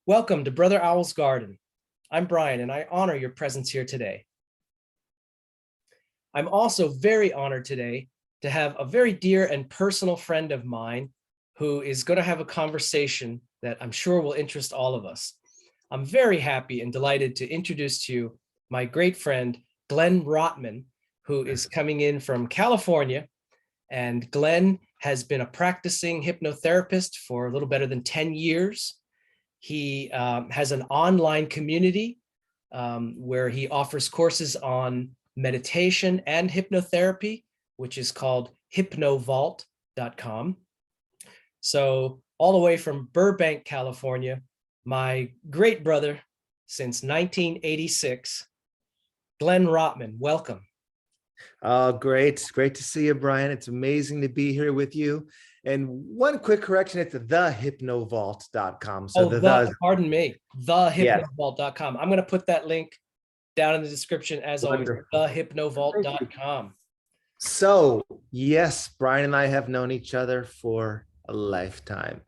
Welcome to Brother Owl's Garden. I'm Brian, and I honor your presence here today. I'm also very honored today to have a very dear and personal friend of mine who is going to have a conversation that I'm sure will interest all of us. I'm very happy and delighted to introduce to you my great friend, Glenn Rotman, who is coming in from California. And Glenn has been a practicing hypnotherapist for a little better than 10 years. He has an online community where he offers courses on meditation and hypnotherapy, which is called hypnovault.com. So all the way from Burbank, California, my great brother since 1986, Glenn Rottman, welcome. Oh, great. Great to see you, Brian. It's amazing to be here with you. And one quick correction, it's thehypnovault.com. So pardon me, thehypnovault.com. I'm going to put that link down in the description as always, thehypnovault.com. So yes, Brian and I have known each other for a lifetime,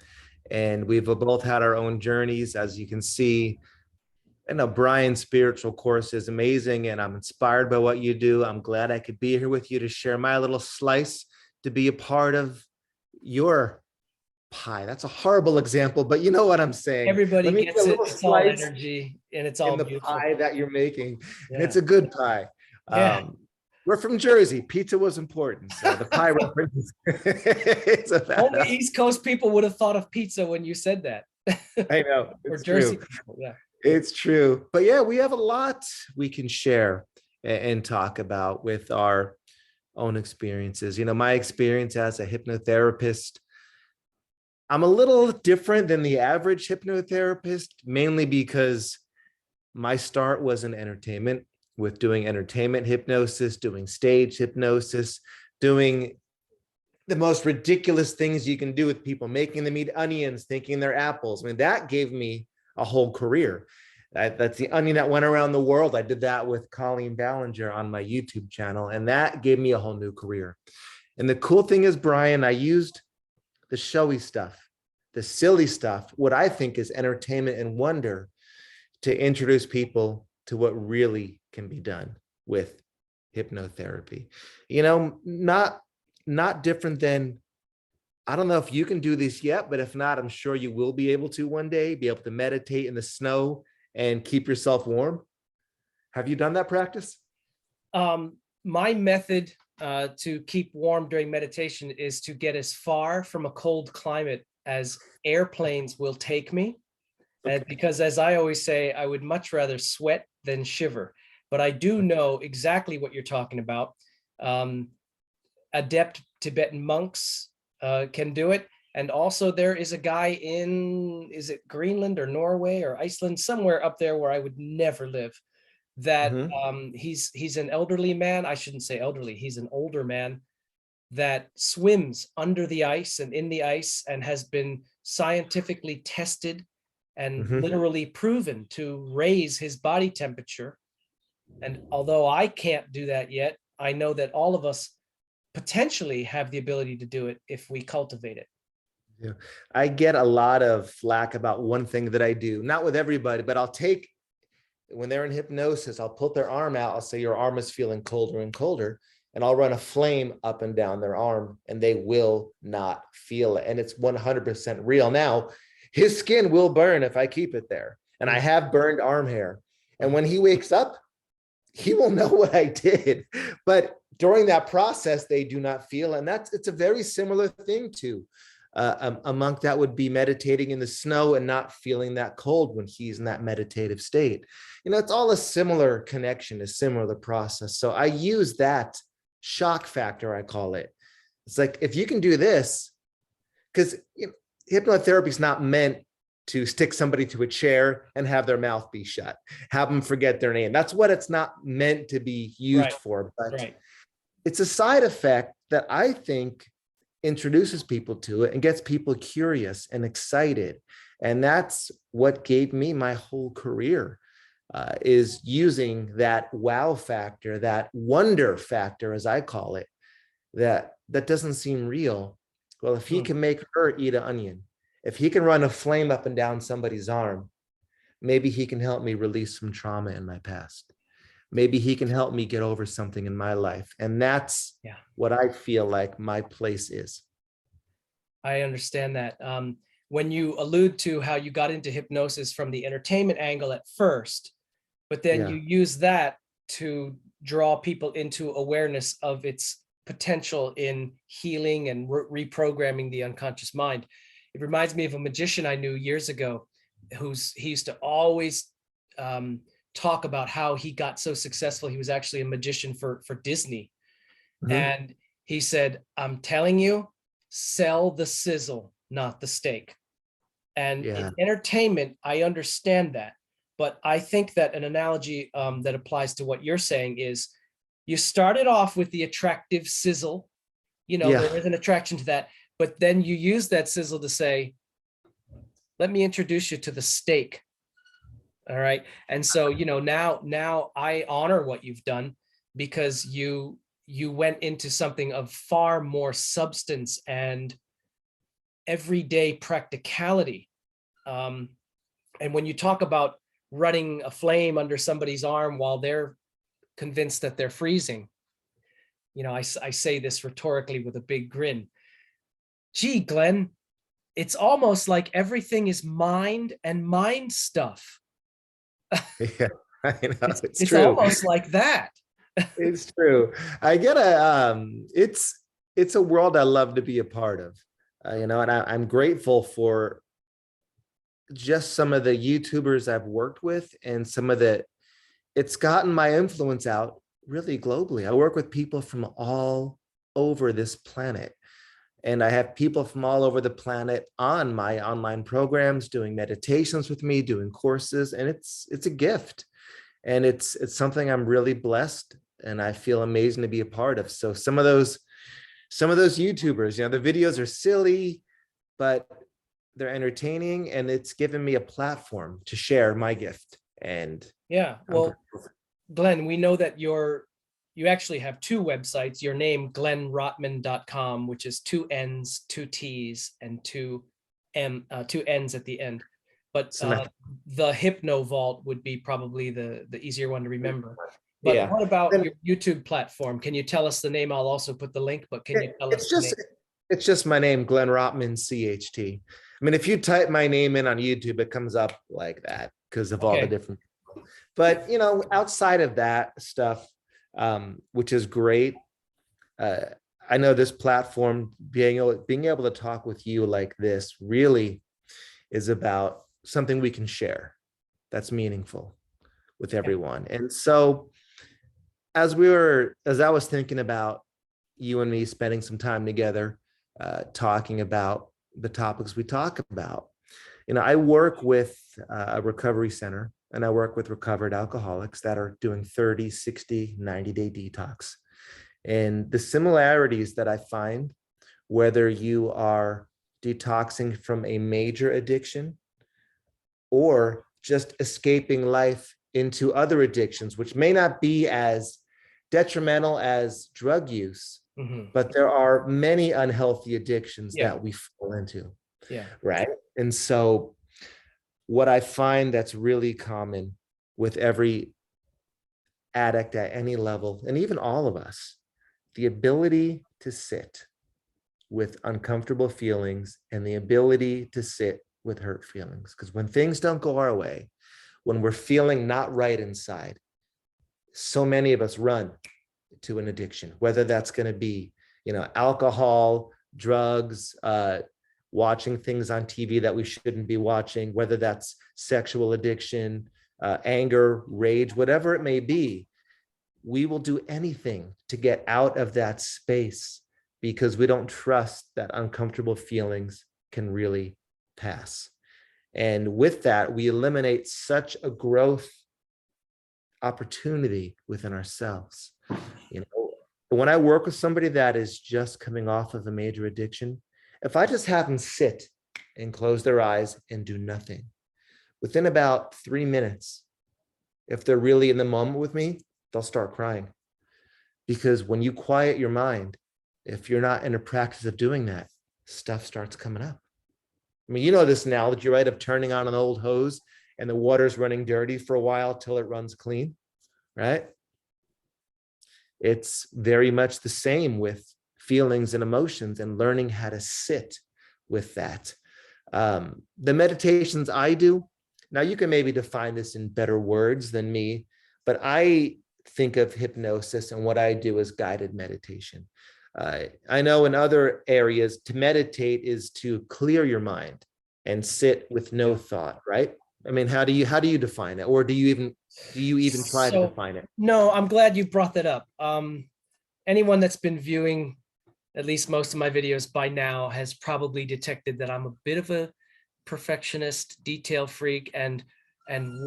and we've both had our own journeys. As you can see, I know Brian's spiritual course is amazing, and I'm inspired by what you do. I'm glad I could be here with you to share my little slice, to be a part of your pie. That's a horrible example, but you know what I'm saying. Everybody gets it. It's all energy, and it's all in the beautiful pie that you're making. Yeah. And it's a good pie. Yeah. We're from Jersey. Pizza was important, so the pie reference. Only East Coast people would have thought of pizza when you said that. I know. Or Jersey people, yeah. It's true. But yeah, we have a lot we can share and talk about with our own experiences. You know, my experience as a hypnotherapist, I'm a little different than the average hypnotherapist, mainly because my start was in entertainment, with doing entertainment hypnosis, doing stage hypnosis, doing the most ridiculous things you can do with people, making them eat onions, thinking they're apples. I mean, that gave me a whole career. That's the onion that went around the world. I did that with Colleen Ballinger on my YouTube channel, and that gave me a whole new career. And the cool thing is, Brian, I used the showy stuff, the silly stuff, what I think is entertainment and wonder, to introduce people to what really can be done with hypnotherapy. You know, not different than, I don't know if you can do this yet, but if not, I'm sure you will be able to one day, be able to meditate in the snow and keep yourself warm. Have you done that practice? My method to keep warm during meditation is to get as far from a cold climate as airplanes will take me. Okay. Because as I always say, I would much rather sweat than shiver. But I do know exactly what you're talking about. Adept Tibetan monks can do it. And also there is a guy in, is it Greenland or Norway or Iceland, somewhere up there where I would never live, that he's an elderly man. I shouldn't say elderly, he's an older man that swims under the ice and in the ice and has been scientifically tested and literally proven to raise his body temperature. And although I can't do that yet, I know that all of us potentially have the ability to do it if we cultivate it. Yeah, I get a lot of flack about one thing that I do, not with everybody, but I'll take, when they're in hypnosis, I'll put their arm out. I'll say, your arm is feeling colder and colder. And I'll run a flame up and down their arm and they will not feel it. And it's 100% real. Now, his skin will burn if I keep it there. And I have burned arm hair. And when he wakes up, he will know what I did. But during that process, they do not feel. And it's a very similar thing to a monk that would be meditating in the snow and not feeling that cold when he's in that meditative state. You know, it's all a similar connection, a similar process. So I use that shock factor, I call it. It's like, if you can do this, because hypnotherapy is not meant to stick somebody to a chair and have their mouth be shut, have them forget their name. That's what it's not meant to be used for. But it's a side effect that I think introduces people to it and gets people curious and excited. And that's what gave me my whole career, is using that wow factor, that wonder factor, as I call it, that doesn't seem real. Well, if he can make her eat an onion, if he can run a flame up and down somebody's arm, maybe he can help me release some trauma in my past. Maybe he can help me get over something in my life. And that's what I feel like my place is. I understand that. When you allude to how you got into hypnosis from the entertainment angle at first, but then you use that to draw people into awareness of its potential in healing and reprogramming the unconscious mind. It reminds me of a magician I knew years ago, he used to always talk about how he got so successful. He was actually a magician for Disney. And he said, I'm telling you, sell the sizzle, not the steak. And in entertainment, I understand that. But I think that an analogy that applies to what you're saying is, you started off with the attractive sizzle. There is an attraction to that. But then you use that sizzle to say, let me introduce you to the steak. All right. And so, now I honor what you've done, because you went into something of far more substance and everyday practicality. And when you talk about running a flame under somebody's arm while they're convinced that they're freezing, I say this rhetorically with a big grin. Gee, Glenn, it's almost like everything is mind and mind stuff. Yeah, I know, it's It's true. almost like that. It's true. I get it's a world I love to be a part of, and I'm grateful for just some of the YouTubers I've worked with, and it's gotten my influence out really globally. I work with people from all over this planet, and I have people from all over the planet on my online programs doing meditations with me, doing courses, and it's a gift, and it's something I'm really blessed, and I feel amazing to be a part of. So some of those YouTubers, the videos are silly, but they're entertaining, and it's given me a platform to share my gift. And well, Glenn, we know that you actually have two websites. Your name, glennrotman.com, which is 2 N's, 2 T's, and 2 N's at the end. But the Hypno Vault would be probably the easier one to remember. But what about your YouTube platform? Can you tell us the name? I'll also put the link, but can you tell us the name? It's just my name, Glenn Rottman, CHT. I mean, if you type my name in on YouTube, it comes up like that because of all the different people. But, outside of that stuff, which is great, I know this platform, being able to talk with you like this really is about something we can share that's meaningful with everyone. And so as I was thinking about you and me spending some time together, talking about the topics we talk about, I work with a recovery center, and I work with recovered alcoholics that are doing 30, 60, 90-day detox. And the similarities that I find, whether you are detoxing from a major addiction or just escaping life into other addictions, which may not be as detrimental as drug use, but there are many unhealthy addictions that we fall into. Right. And so what I find that's really common with every addict at any level, and even all of us, the ability to sit with uncomfortable feelings and the ability to sit with hurt feelings. Because when things don't go our way, when we're feeling not right inside, so many of us run to an addiction, whether that's going to be, alcohol, drugs, watching things on TV that we shouldn't be watching, whether that's sexual addiction, anger, rage, whatever it may be. We will do anything to get out of that space because we don't trust that uncomfortable feelings can really pass. And with that, we eliminate such a growth opportunity within ourselves. When I work with somebody that is just coming off of a major addiction, if I just have them sit and close their eyes and do nothing, within about 3 minutes, if they're really in the moment with me, they'll start crying. Because when you quiet your mind, if you're not in a practice of doing that, stuff starts coming up. I mean, this analogy, right, of turning on an old hose and the water's running dirty for a while till it runs clean, right? It's very much the same with feelings and emotions and learning how to sit with that. The meditations I do, now you can maybe define this in better words than me, but I think of hypnosis and what I do as guided meditation. I know in other areas to meditate is to clear your mind and sit with no thought, right? I mean, how do you define it, or do you even try to define it? No, I'm glad you brought that up. Anyone that's been viewing at least most of my videos by now has probably detected that I'm a bit of a perfectionist, detail freak, and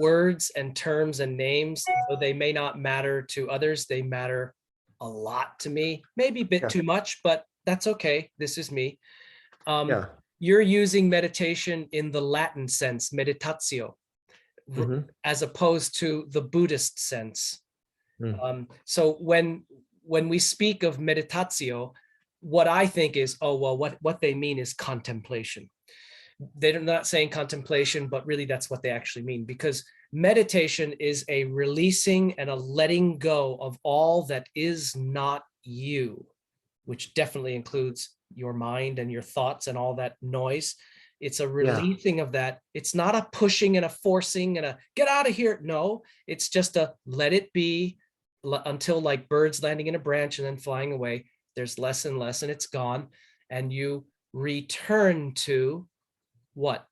words and terms and names, though they may not matter to others, they matter a lot to me, maybe a bit too much, but that's okay. This is me. You're using meditation in the Latin sense, meditatio, as opposed to the Buddhist sense. So when we speak of meditatio, what I think is, oh, well, what they mean is contemplation. They're not saying contemplation, but really that's what they actually mean, because meditation is a releasing and a letting go of all that is not you, which definitely includes your mind and your thoughts and all that noise. It's a releasing of that. It's not a pushing and a forcing and a get out of here. No, it's just a let it be until, like birds landing in a branch and then flying away. There's less and less and it's gone. And you return to what?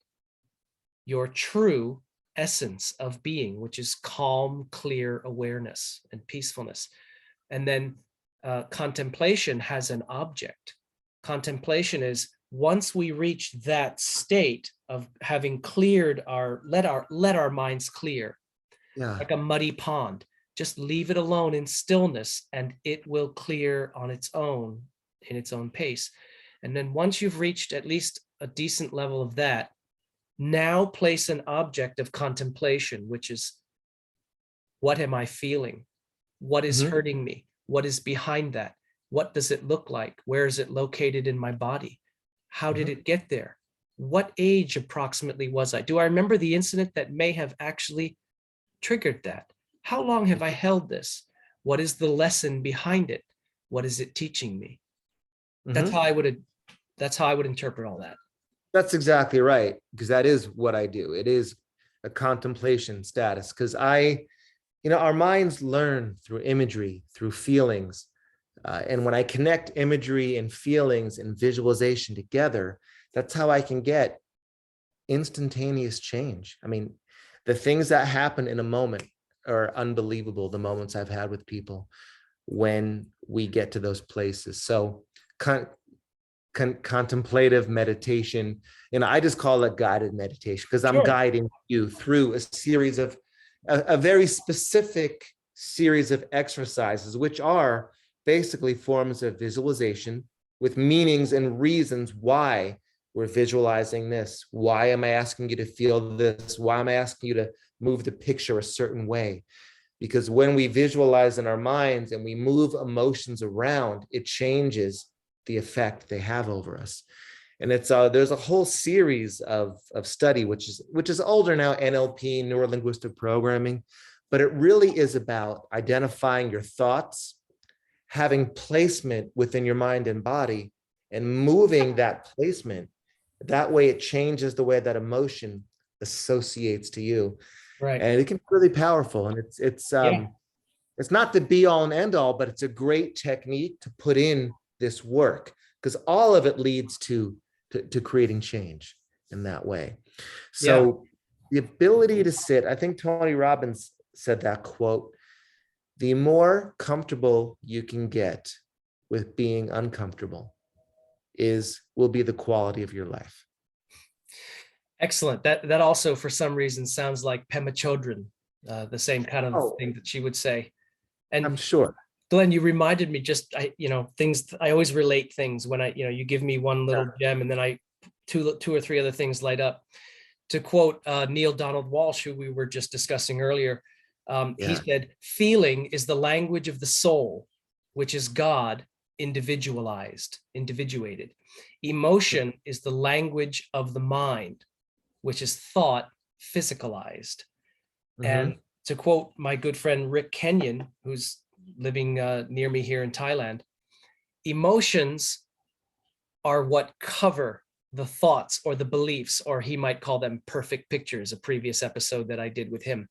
Your true essence of being, which is calm, clear awareness and peacefulness. And then contemplation has an object. Contemplation is once we reach that state of having cleared let our minds clear, like a muddy pond, just leave it alone in stillness and it will clear on its own, in its own pace. And then once you've reached at least a decent level of that, now place an object of contemplation, which is, what am I feeling? What is hurting me? What is behind that? What does it look like? Where is it located in my body? How did it get there? What age approximately was I? Do I remember the incident that may have actually triggered that? How long have I held this? What is the lesson behind it? What is it teaching me? That's how I would interpret all that. That's exactly right, because that is what I do. It is a contemplation status, because our minds learn through imagery, through feelings. And when I connect imagery and feelings and visualization together, that's how I can get instantaneous change. I mean, the things that happen in a moment are unbelievable, the moments I've had with people when we get to those places. So contemplative meditation, I just call it guided meditation, because I'm guiding you through a series of a very specific series of exercises, which are basically forms of visualization with meanings and reasons why we're visualizing this. Why am I asking you to feel this? Why am I asking you to move the picture a certain way? Because when we visualize in our minds and we move emotions around, it changes the effect they have over us. And it's there's a whole series of study, which is older now, NLP, neuro-linguistic programming, but it really is about identifying your thoughts, having placement within your mind and body, and moving that placement. That way it changes the way that emotion associates to you. Right. And it can be really powerful. And it's not the be all and end all, but it's a great technique to put in this work, because all of it leads to creating change in that way. So the ability to sit, I think Tony Robbins said that quote, the more comfortable you can get with being uncomfortable will be the quality of your life. Excellent. That also, for some reason, sounds like Pema Chodron, the same kind of thing that she would say. And I'm sure. Glenn, you reminded me things. I always relate things when you give me one little gem and then two or three other things light up. To quote Neil Donald Walsh, who we were just discussing earlier, he said, feeling is the language of the soul, which is God individuated. Emotion is the language of the mind, which is thought physicalized. Mm-hmm. And to quote my good friend Rick Kenyon, who's living near me here in Thailand, emotions are what cover the thoughts or the beliefs, or he might call them perfect pictures, a previous episode that I did with him.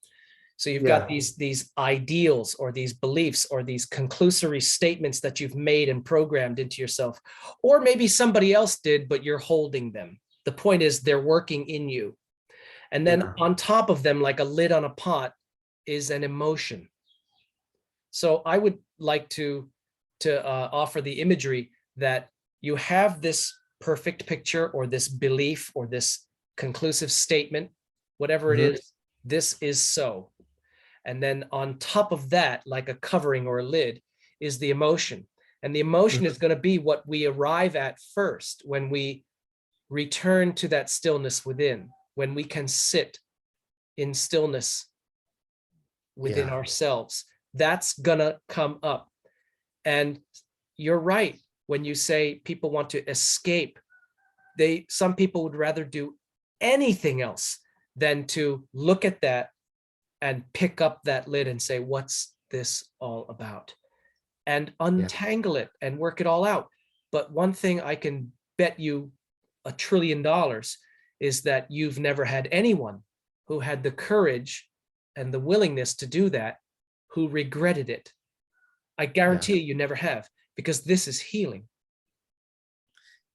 So you've got Yeah. these ideals or these beliefs or these conclusory statements that you've made and programmed into yourself, or maybe somebody else did, but you're holding them. The point is they're working in you. And then Yeah. on top of them, like a lid on a pot, is an emotion. So I would like to offer the imagery that you have this perfect picture or this belief or this conclusive statement, whatever it Mm-hmm. is, this is so. And then on top of that, like a covering or a lid, is the emotion. And the emotion is going to be what we arrive at first when we return to that stillness within, when we can sit in stillness within Yeah. ourselves. That's going to come up. And you're right when you say people want to escape. Some people would rather do anything else than to look at that and pick up that lid and say, what's this all about? And Yeah. untangle it and work it all out. But one thing I can bet you $1 trillion is that you've never had anyone who had the courage and the willingness to do that who regretted it. I Yeah. guarantee you never have, because this is healing.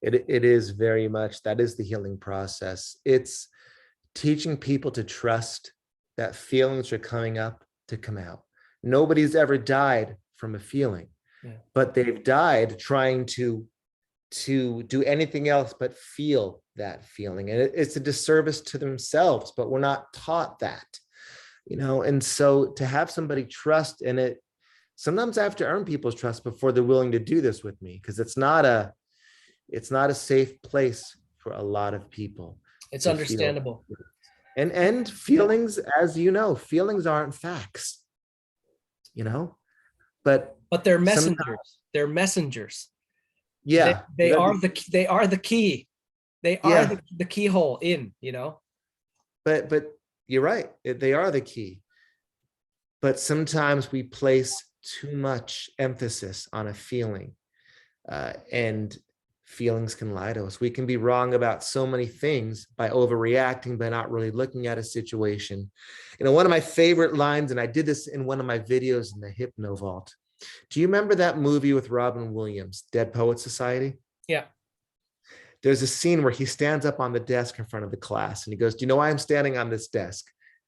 It is very much, that is the healing process. It's teaching people to trust that feelings are coming up to come out. Nobody's ever died from a feeling, but they've died trying to do anything else but feel that feeling. And it's a disservice to themselves, but we're not taught that, and so to have somebody trust in it, sometimes I have to earn people's trust before they're willing to do this with me, because it's not a safe place for a lot of people It's to feel. understandable. And feelings, as you know, feelings aren't facts, but they're sometimes, messengers. They're messengers. They, yeah, they are the they are the key. They are yeah, the keyhole in, but you're right. They are the key. But sometimes we place too much emphasis on a feeling, and feelings can lie to us. We can be wrong about so many things by overreacting, by not really looking at a situation. One of my favorite lines, and I did this in one of my videos in the Hypno Vault. Do you remember that movie with Robin Williams, Dead Poets Society? Yeah. There's a scene where he stands up on the desk in front of the class and he goes, "Do you know why I'm standing on this desk?"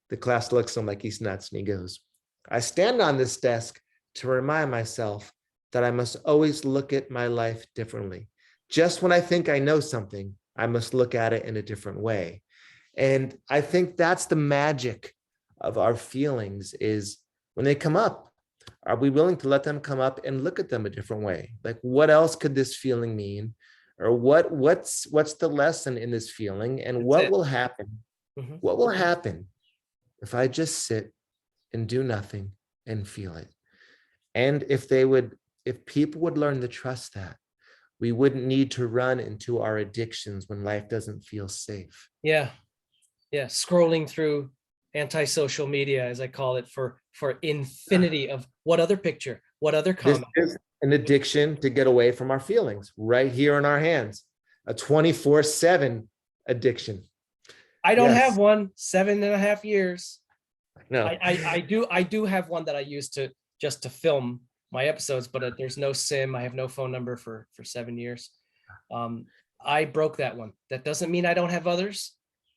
The class looks at him like he's nuts and he goes, "I stand on this desk to remind myself that I must always look at my life differently. Just when I think I know something, I must look at it in a different way." And I think that's the magic of our feelings, is when they come up, are we willing to let them come up and look at them a different way? Like, what else could this feeling mean? Or what's the lesson in this feeling? And That's what it. will happen? Mm-hmm. What will happen if I just sit and do nothing and feel it? And if people would learn to trust that, we wouldn't need to run into our addictions when life doesn't feel safe. Yeah. Yeah. Scrolling through anti-social media, as I call it, for infinity of what other picture, what other This comment. is an addiction to get away from our feelings right here in our hands, a 24/7 addiction. I don't have Yes. one. 7.5 years. No. I do have one that I use to just to film my episodes, but there's no SIM. I have no phone number for 7 years. I broke that one. That doesn't mean I don't have others,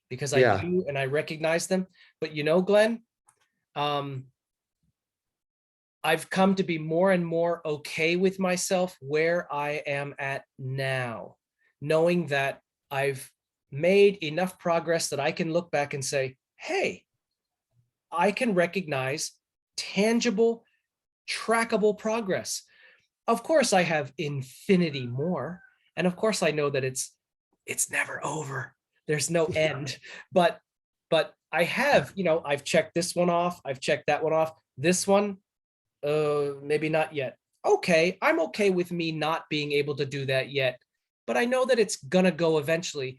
because I Yeah. do and I recognize them. But Glenn, I've come to be more and more okay with myself where I am at now, knowing that I've made enough progress that I can look back and say, hey, I can recognize tangible, trackable progress. Of course, I have infinity more. And of course, I know that it's never over. There's no end. But I have, I've checked this one off. I've checked that one off. This one, maybe not yet. Okay, I'm okay with me not being able to do that yet, but I know that it's gonna go eventually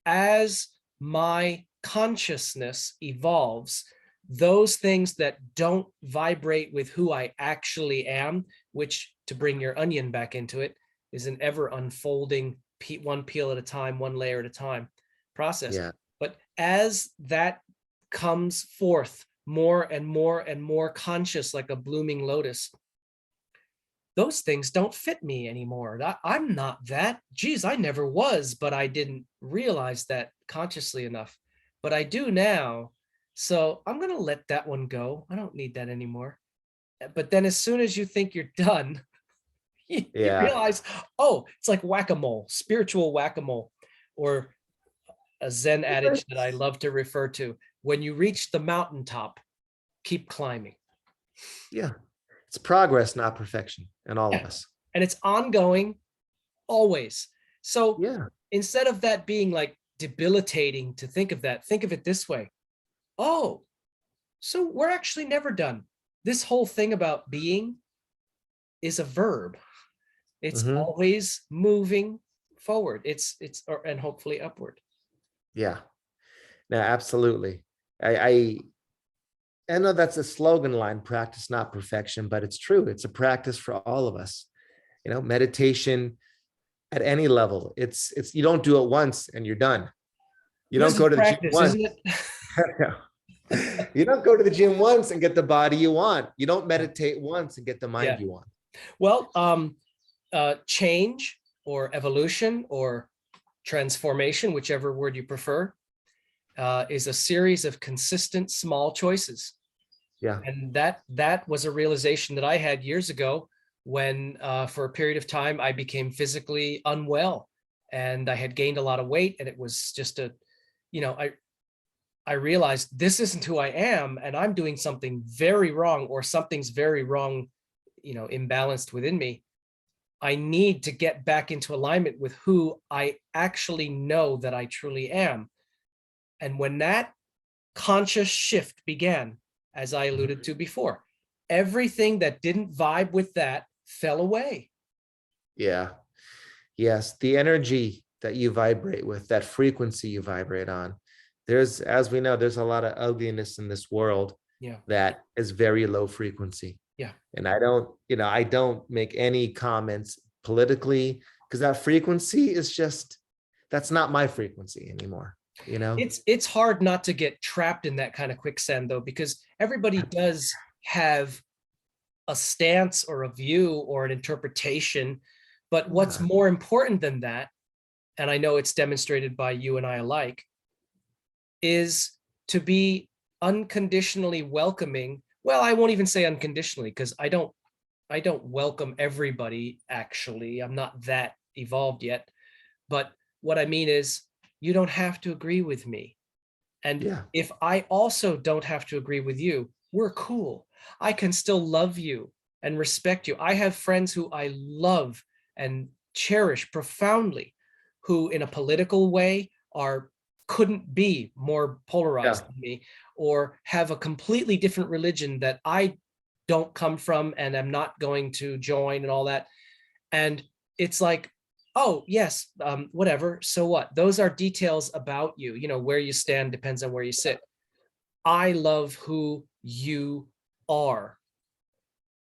as my consciousness evolves, those things that don't vibrate with who I actually am, which, to bring your onion back into it, is an ever unfolding, one peel at a time, one layer at a time process. Yeah. But as that comes forth more and more and more conscious, like a blooming lotus, those things don't fit me anymore. I'm not that. Geez, I never was, but I didn't realize that consciously enough. But I do now. So I'm going to let that one go. I don't need that anymore. But then as soon as you think you're done, you Yeah. realize, oh, it's like whack-a-mole, spiritual whack-a-mole, or a Zen adage that I love to refer to. When you reach the mountaintop, keep climbing. Yeah. It's progress, not perfection, in all of Yeah. us. And it's ongoing, always. So Yeah. instead of that being like debilitating to think of that, think of it this way. Oh, so we're actually never done. This whole thing about being is a verb. It's Hmm. always moving forward. And hopefully upward. Yeah. No, absolutely. I know that's a slogan line, practice, not perfection, but it's true. It's a practice for all of us. Meditation at any level. It's you don't do it once and you're done. You don't This is go to the gym practice, once. isn't it? You don't go to the gym once and get the body you want. You don't Yeah. meditate once and get the mind Yeah. you want. Well, change or evolution or transformation, whichever word you prefer, is a series of consistent small choices. Yeah. And that was a realization that I had years ago when for a period of time I became physically unwell and I had gained a lot of weight, and it was just I realized this isn't who I am, and I'm doing something very wrong, or something's very wrong, imbalanced within me. I need to get back into alignment with who I actually know that I truly am. And when that conscious shift began, as I alluded to before, everything that didn't vibe with that fell away. Yeah. Yes. The energy that you vibrate with, that frequency you vibrate on. As we know, there's a lot of ugliness in this world Yeah. that is very low frequency. Yeah. And I don't make any comments politically, because that frequency is that's not my frequency anymore. It's hard not to get trapped in that kind of quicksand, though, because everybody does have a stance or a view or an interpretation. But what's Yeah. more important than that, and I know it's demonstrated by you and I alike, is to be unconditionally welcoming. Well, I won't even say unconditionally, because I don't welcome everybody, actually. I'm not that evolved yet. But what I mean is, you don't have to agree with me. And Yeah. if I also don't have to agree with you, we're cool. I can still love you and respect you. I have friends who I love and cherish profoundly, who in a political way couldn't be more Yeah. polarized than me, or have a completely different religion that I don't come from and am not going to join and all that. And it's like, oh yes, whatever, so what? Those are details about you. Where you stand depends on where you sit. I love who you are,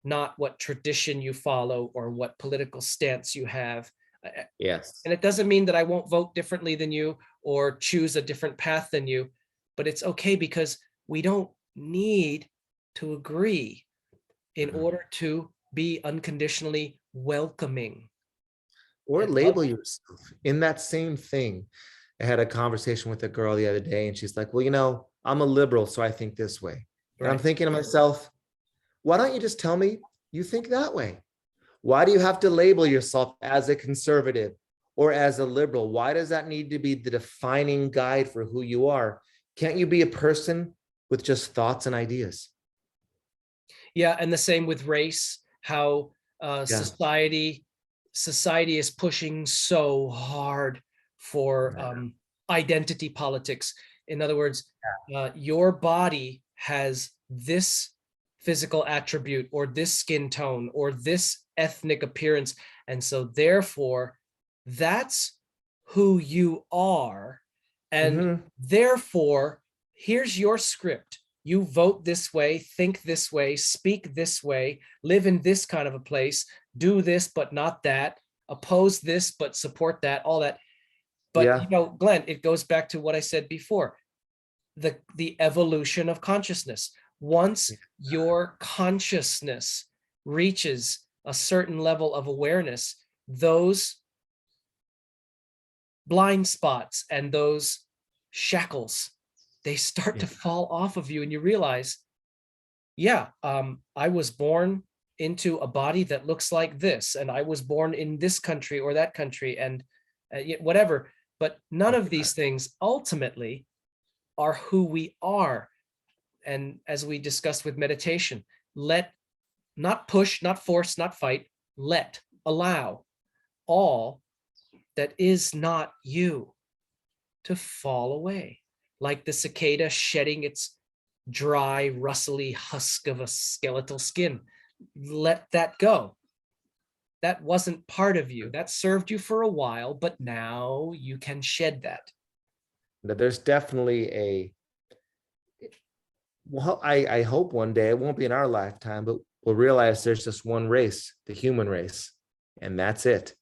not what tradition you follow or what political stance you have. Yes. And it doesn't mean that I won't vote differently than you or choose a different path than you, but it's okay, because we don't need to agree in Mhm. order to be unconditionally welcoming Or and label loving. yourself in that same thing. I had a conversation with a girl the other day, and she's like, well, I'm a liberal, so I think this way. And I'm Right. thinking to myself, why don't you just tell me you think that way? Why do you have to label yourself as a conservative or as a liberal? Why does that need to be the defining guide for who you are? Can't you be a person with just thoughts and ideas? Yeah, and the same with race, how Yeah. society is pushing so hard for identity politics. In other words, your body has this physical attribute or this skin tone or this ethnic appearance, and so therefore that's who you are. And Mm-hmm. therefore, here's your script. You vote this way, think this way, speak this way, live in this kind of a place, do this, but not that, oppose this, but support that, all that. But, Yeah. Glenn, it goes back to what I said before, the evolution of consciousness. Once your consciousness reaches a certain level of awareness, those blind spots and those shackles, they start Yeah. to fall off of you, and you realize, yeah, I was born into a body that looks like this, and I was born in this country or that country, and whatever. But none of these things ultimately are who we are. And as we discussed with meditation, let, not push, not force, not fight, let, allow all that is not you to fall away, like the cicada shedding its dry, rustly husk of a skeletal skin. Let that go. That wasn't part of you. That served you for a while, but now you can shed that. There's definitely well, I hope one day, it won't be in our lifetime, but we'll realize there's just one race, the human race, and that's it.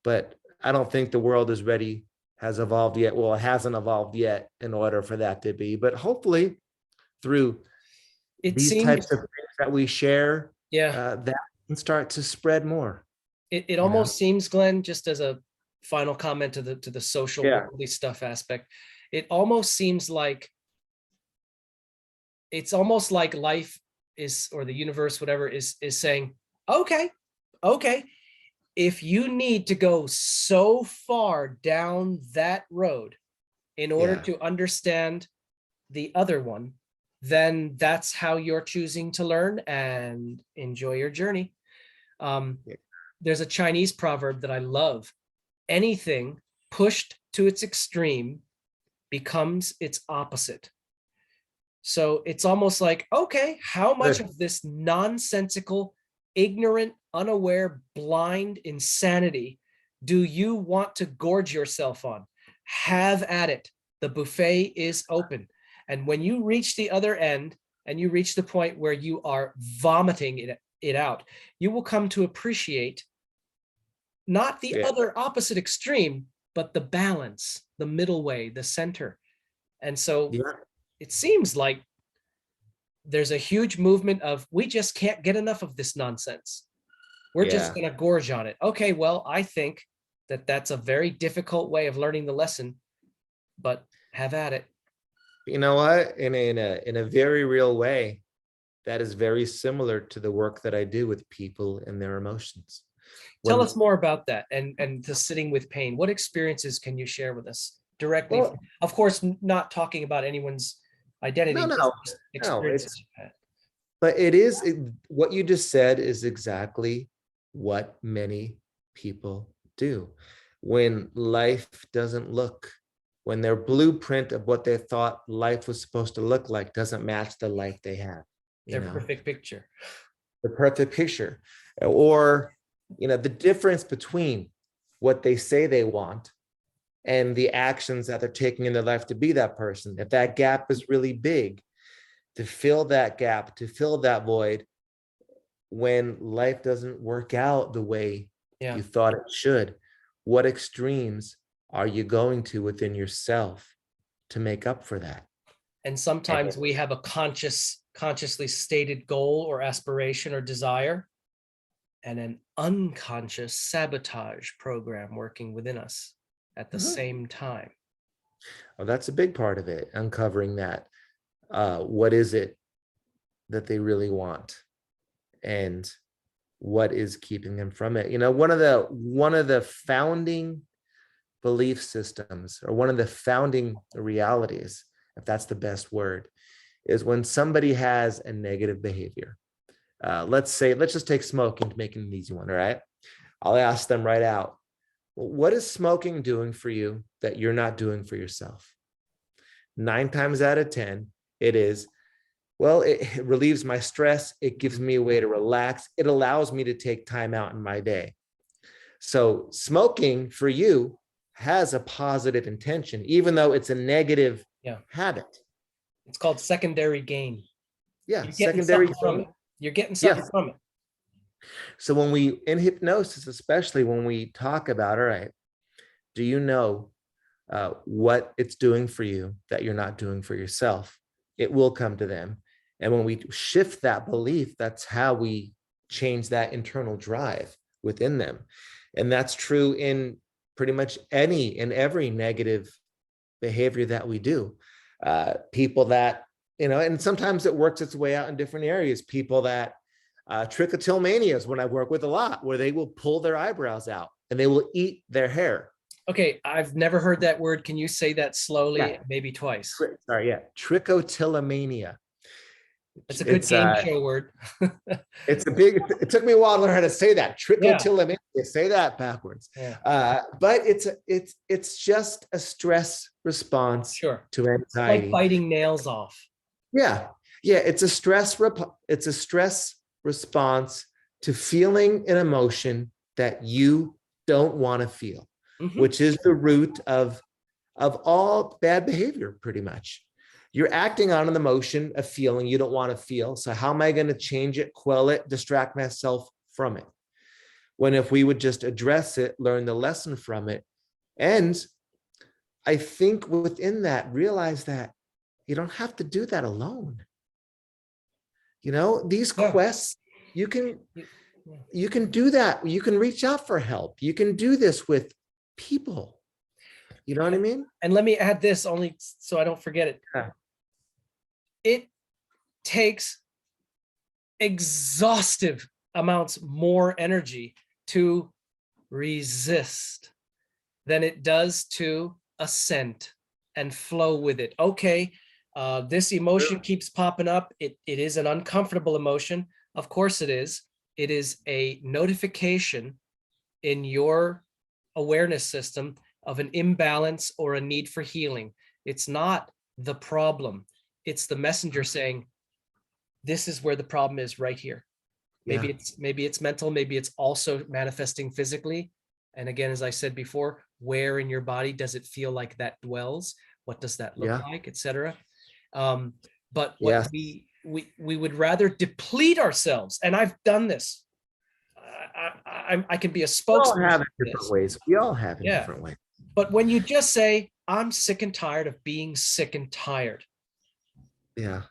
But I don't think the world is ready, has evolved yet. Well, it hasn't evolved yet in order for that to be, but hopefully through It these seemed, types of things that we share, yeah, that can start to spread more, it you know? almost seems, Glenn, just as a final comment to the social Yeah. worldly stuff aspect, it almost seems like, it's almost like life is, or the universe, whatever, is saying, okay, okay, if you need to go so far down that road in order Yeah. to understand the other one, then that's how you're choosing to learn, and enjoy your journey. Um, Yeah. there's a Chinese proverb that I love. Anything pushed to its extreme becomes its opposite. So it's almost like, okay, how much Good. of this nonsensical, ignorant, unaware, blind insanity do you want to gorge yourself on? Have at it. The buffet is open. And when you reach the other end and you reach the point where you are vomiting it out, you will come to appreciate not the Yeah. other opposite extreme, but the balance, the middle way, the center. And so Yeah. it seems like there's a huge movement of, we just can't get enough of this nonsense. We're just Yeah. going to gorge on it. Okay, well, I think that that's a very difficult way of learning the lesson, but have at it. You know what? In a very real way, that is very similar to the work that I do with people and their emotions. Tell When us more about that, and the sitting with pain. What experiences can you share with us directly? well, Of course, not talking about anyone's no, identity, no, just no, experiences you've had. but it is what you just said is exactly what many people do when life doesn't look, when their blueprint of what they thought life was supposed to look like doesn't match the life they have, you Their know, perfect picture. the perfect picture, or, the difference between what they say they want and the actions that they're taking in their life to be that person. If that gap is really big, to fill that gap, to fill that void, when life doesn't work out the way Yeah. you thought it should, what extremes are you going to within yourself to make up for that? And And sometimes we have a consciously stated goal or aspiration or desire, and an unconscious sabotage program working within us at the Mhm. same time. Well, that's a big part of it, uncovering that. What is it that they really want? And what is keeping them from it? One of the founding belief systems, or one of the founding realities, if that's the best word, is when somebody has a negative behavior. Let's just take smoking to make it an easy one. All right. I'll ask them right out, well, what is smoking doing for you that you're not doing for yourself? 9 times out of 10, it is, well, it relieves my stress. It gives me a way to relax. It allows me to take time out in my day. So smoking for you has a positive intention, even though it's a negative Yeah. habit. It's called secondary gain. Yeah, You're getting secondary something from it. gain. You're getting something Yes. from it. So when we, in hypnosis, especially when we talk about, all right, do you know what it's doing for you that you're not doing for yourself? It will come to them. And when we shift that belief, that's how we change that internal drive within them. And that's true in pretty much any and every negative behavior that we do. People that, and sometimes it works its way out in different areas. People that trichotillomanias, when I work with a lot, where they will pull their eyebrows out and they will eat their hair. Okay, I've never heard that word. Can you say that slowly, Yeah. maybe twice? Sorry, yeah, trichotillomania. It's a good game show word. It's a big, it took me a while to learn how to say that. Trichotillomania, say that backwards. Yeah. But it's just a stress response Sure. to anxiety. Like biting nails off. Yeah. Yeah. It's a stress response to feeling an emotion that you don't want to feel, which is the root of all bad behavior, pretty much. You're acting on an emotion, a feeling you don't want to feel. So how am I going to change it, quell it, distract myself from it? When if we would just address it, learn the lesson from it, and I think within that, realize that you don't have to do that alone. These quests, you can do that. You can reach out for help. You can do this with people. You know what I mean? And let me add this only so I don't forget it. Yeah. It takes exhaustive amounts more energy to resist than it does to assent and flow with it. Okay, this emotion keeps popping up. It is an uncomfortable emotion. Of course it is. It is a notification in your awareness system of an imbalance or a need for healing. It's not the problem. It's the messenger saying, this is where the problem is right here. Maybe it's mental, maybe it's also manifesting physically. And again, as I said before, where in your body does it feel like that dwells? What does that look like, etc. But what we would rather deplete ourselves, and I've done this. I can be a spokesperson. We all have it different ways. We all have it different ways. But when you just say, I'm sick and tired of being sick and tired. Yeah.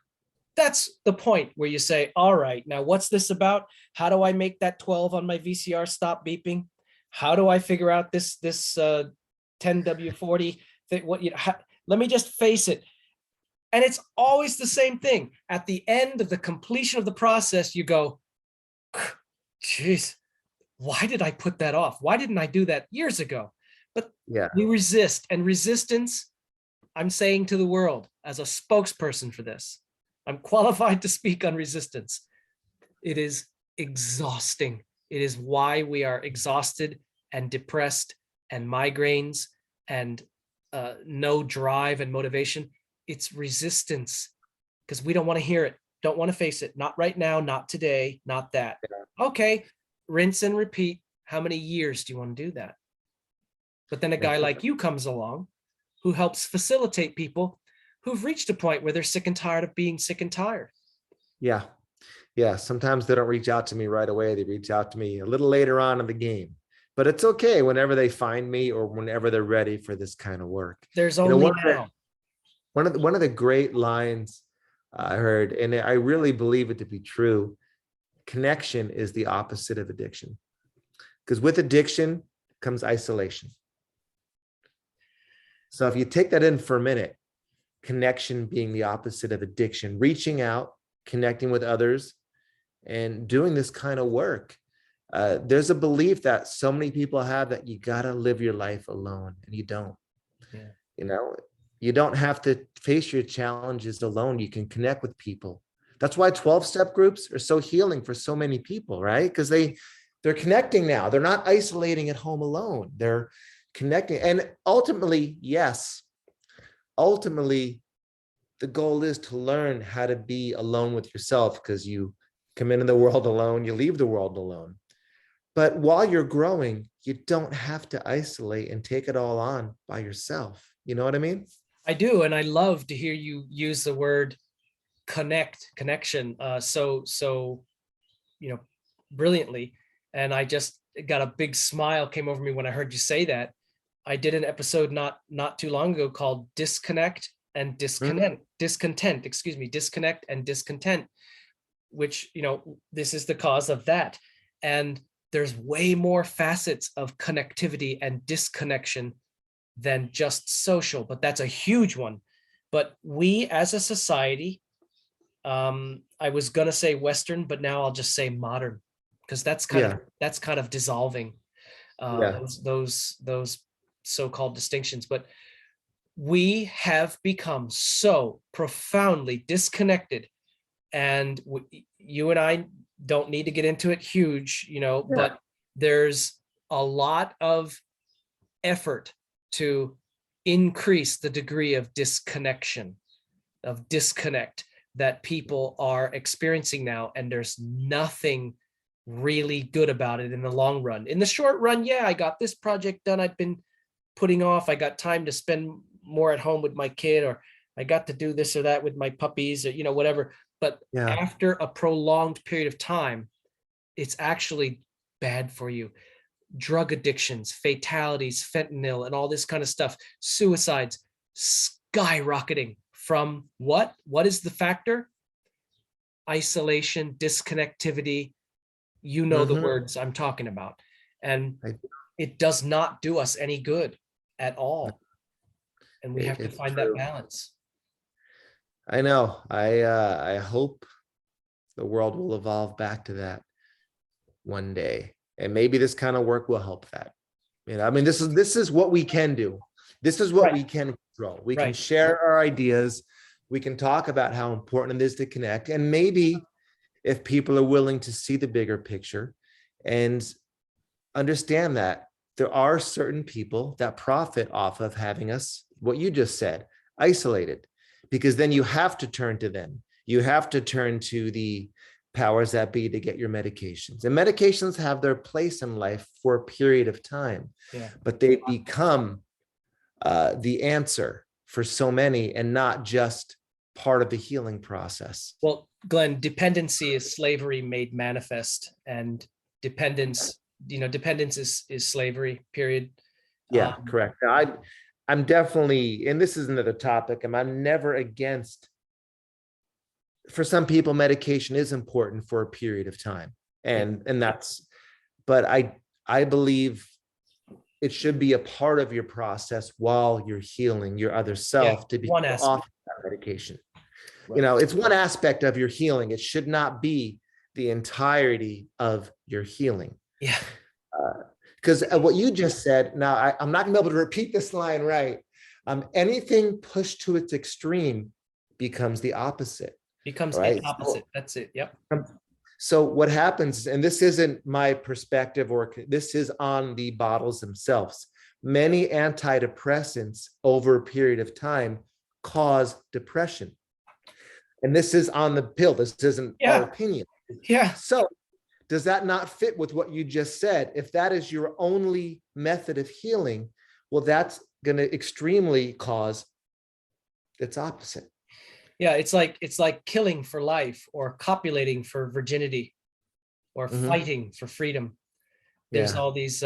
That's the point where you say, all right, now what's this about? How do I make that 12 on my VCR stop beeping? How do I figure out this 10W40 thing? Let me just face it. And it's always the same thing. At the end of the completion of the process, you go, geez, why did I put that off? Why didn't I do that years ago? But we resist, and resistance, I'm saying to the world as a spokesperson for this, I'm qualified to speak on resistance. It is exhausting. It is why we are exhausted and depressed and migraines and no drive and motivation. It's resistance because we don't want to hear it, don't want to face it. Not right now, not today, not that. Okay, rinse and repeat. How many years do you want to do that? But then a guy like you comes along who helps facilitate people who've reached a point where they're sick and tired of being sick and tired. Yeah. Yeah. Sometimes they don't reach out to me right away. They reach out to me a little later on in the game, but it's okay whenever they find me or whenever they're ready for this kind of work. There's only one of the great lines I heard, and I really believe it to be true. Connection is the opposite of addiction, because with addiction comes isolation. So if you take that in for a minute, connection being the opposite of addiction, reaching out, connecting with others, and doing this kind of work. There's a belief that so many people have that you got to live your life alone, and you don't. You don't have to face your challenges alone. You can connect with people. That's why 12-step groups are so healing for so many people, right? Because they're connecting now. They're not isolating at home alone. They're connecting. And ultimately, the goal is to learn how to be alone with yourself, because you come into the world alone, you leave the world alone. But while you're growing, you don't have to isolate and take it all on by yourself. You know what I mean? I do, and I love to hear you use the word connection, so brilliantly. And I just got a big smile came over me when I heard you say that. I did an episode not too long ago called Disconnect and Discontent, excuse me, Disconnect and Discontent, which, this is the cause of that. And there's way more facets of connectivity and disconnection than just social, but that's a huge one. But we as a society, I was gonna say Western, but now I'll just say modern, because that's kind of dissolving those so-called distinctions. But we have become so profoundly disconnected, and you and I don't need to get into it huge, but there's a lot of effort to increase the degree of disconnection, of disconnect that people are experiencing now. And there's nothing really good about it in the long run. In the short run, yeah, I got this project done I've been putting off. I got time to spend more at home with my kid, or I got to do this or that with my puppies, or whatever. But after a prolonged period of time, it's actually bad for you. Drug addictions, fatalities, fentanyl, and all this kind of stuff, suicides skyrocketing from what? What is the factor? Isolation, disconnectivity, the words I'm talking about. And it does not do us any good at all. And we have to find that balance. I know. I hope the world will evolve back to that one day. And maybe this kind of work will help that. I mean, this is what we can do. This is what we can control. We can share our ideas. We can talk about how important it is to connect. And maybe if people are willing to see the bigger picture and understand that there are certain people that profit off of having us, what you just said, isolated, because then you have to turn to them. You have to turn to the powers that be to get your medications. And medications have their place in life for a period of time, but they become the answer for so many and not just part of the healing process. Well, Glenn, dependency is slavery made manifest, and dependence is slavery, period. Yeah, correct. I'm definitely, and this is another topic, and I'm never against, for some people, medication is important for a period of time. And that's, but I believe it should be a part of your process while you're healing your other self to be off that medication. It's one aspect of your healing. It should not be the entirety of your healing. Yeah. Because what you just said, now I'm not gonna be able to repeat this line right. Anything pushed to its extreme becomes the opposite. Becomes the opposite. That's it. Yep. So what happens, and this isn't my perspective, or this is on the bottles themselves. Many antidepressants over a period of time cause depression. And this is on the pill. This isn't our opinion. Yeah. So does that not fit with what you just said? If that is your only method of healing, well, that's going to extremely cause its opposite. Yeah, it's like killing for life, or copulating for virginity, or fighting for freedom. There's all these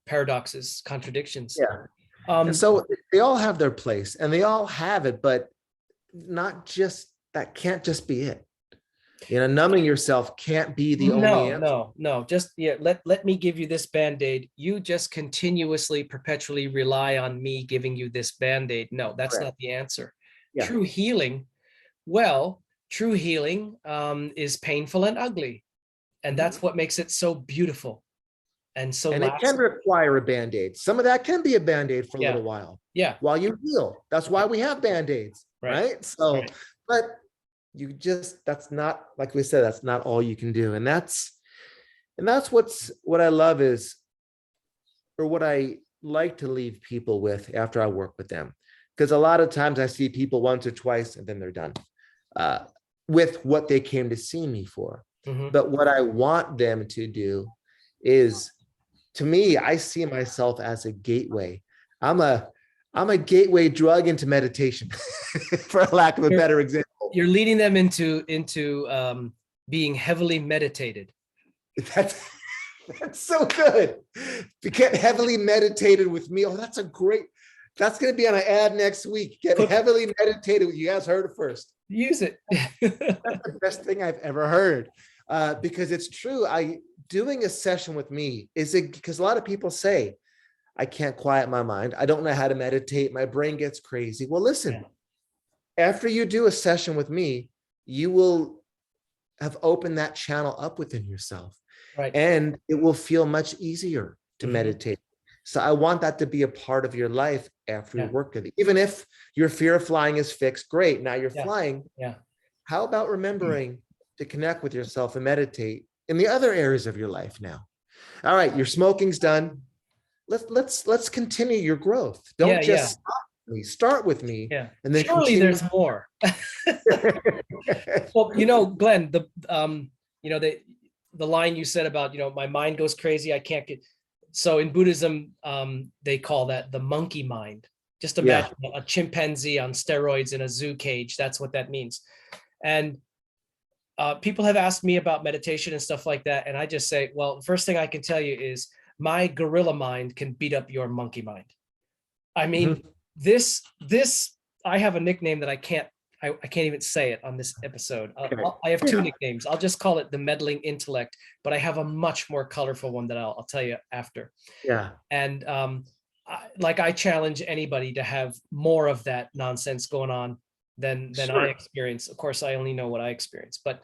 paradoxes, contradictions. Yeah. And so they all have their place, and they all have it, but not just that can't just be it. Numbing yourself can't be the only answer. No. Just let me give you this Band-Aid. You just continuously, perpetually rely on me giving you this Band-Aid. No, that's not the answer. Yeah. True healing is painful and ugly. And that's what makes it so beautiful. And it can require a Band-Aid. Some of that can be a Band-Aid for a little while. Yeah. While you heal. That's why we have Band-Aids. Right. So, but that's not, like we said, that's not all you can do. And that's what I love is, or what I like to leave people with after I work with them. Because a lot of times I see people once or twice and then they're done with what they came to see me for. Mhm. But what I want them to do is, to me, I see myself as a gateway. I'm a I'm a gateway drug into meditation, for lack of a You're better example. you're leading them into being heavily meditated. That's that's so good. To get heavily meditated with me. Oh, that's a great. That's going to be on an ad next week. Get Put heavily meditated with you. Guys heard it first. use it. That's the best thing I've ever heard, because it's true. I doing a session with me is it because a lot of people say I can't quiet my mind. I don't know how to meditate. My brain gets crazy. Well, listen, Yeah. after you do a session with me, you will have opened that channel up within yourself, Right. and it will feel much easier to Mhm. meditate. So I want that to be a part of your life after you Yeah. work with it. Even if your fear of flying is fixed, great. Now you're Yeah. flying. Yeah. How about remembering to connect with yourself and meditate in the other areas of your life now? All right, your smoking's done. Let's continue your growth. Yeah. Don't Yeah. just start with me Yeah. and then Surely continue. there's more. Well, Glenn, the line you said about, my mind goes crazy, I can't get. So in Buddhism, they call that the monkey mind. Just Yeah. imagine a chimpanzee on steroids in a zoo cage. That's what that means. And people have asked me about meditation and stuff like that, and I just say, well, the first thing I can tell you is my gorilla mind can beat up your monkey mind. I mean, Mhm. this I have a nickname that I can't even say it on this episode. Okay. I have two Yeah. nicknames. I'll just call it the meddling intellect, but I have a much more colorful one that I'll tell you after. Yeah. And I challenge anybody to have more of that nonsense going on than I Sure. experience. Of course, I only know what I experience, but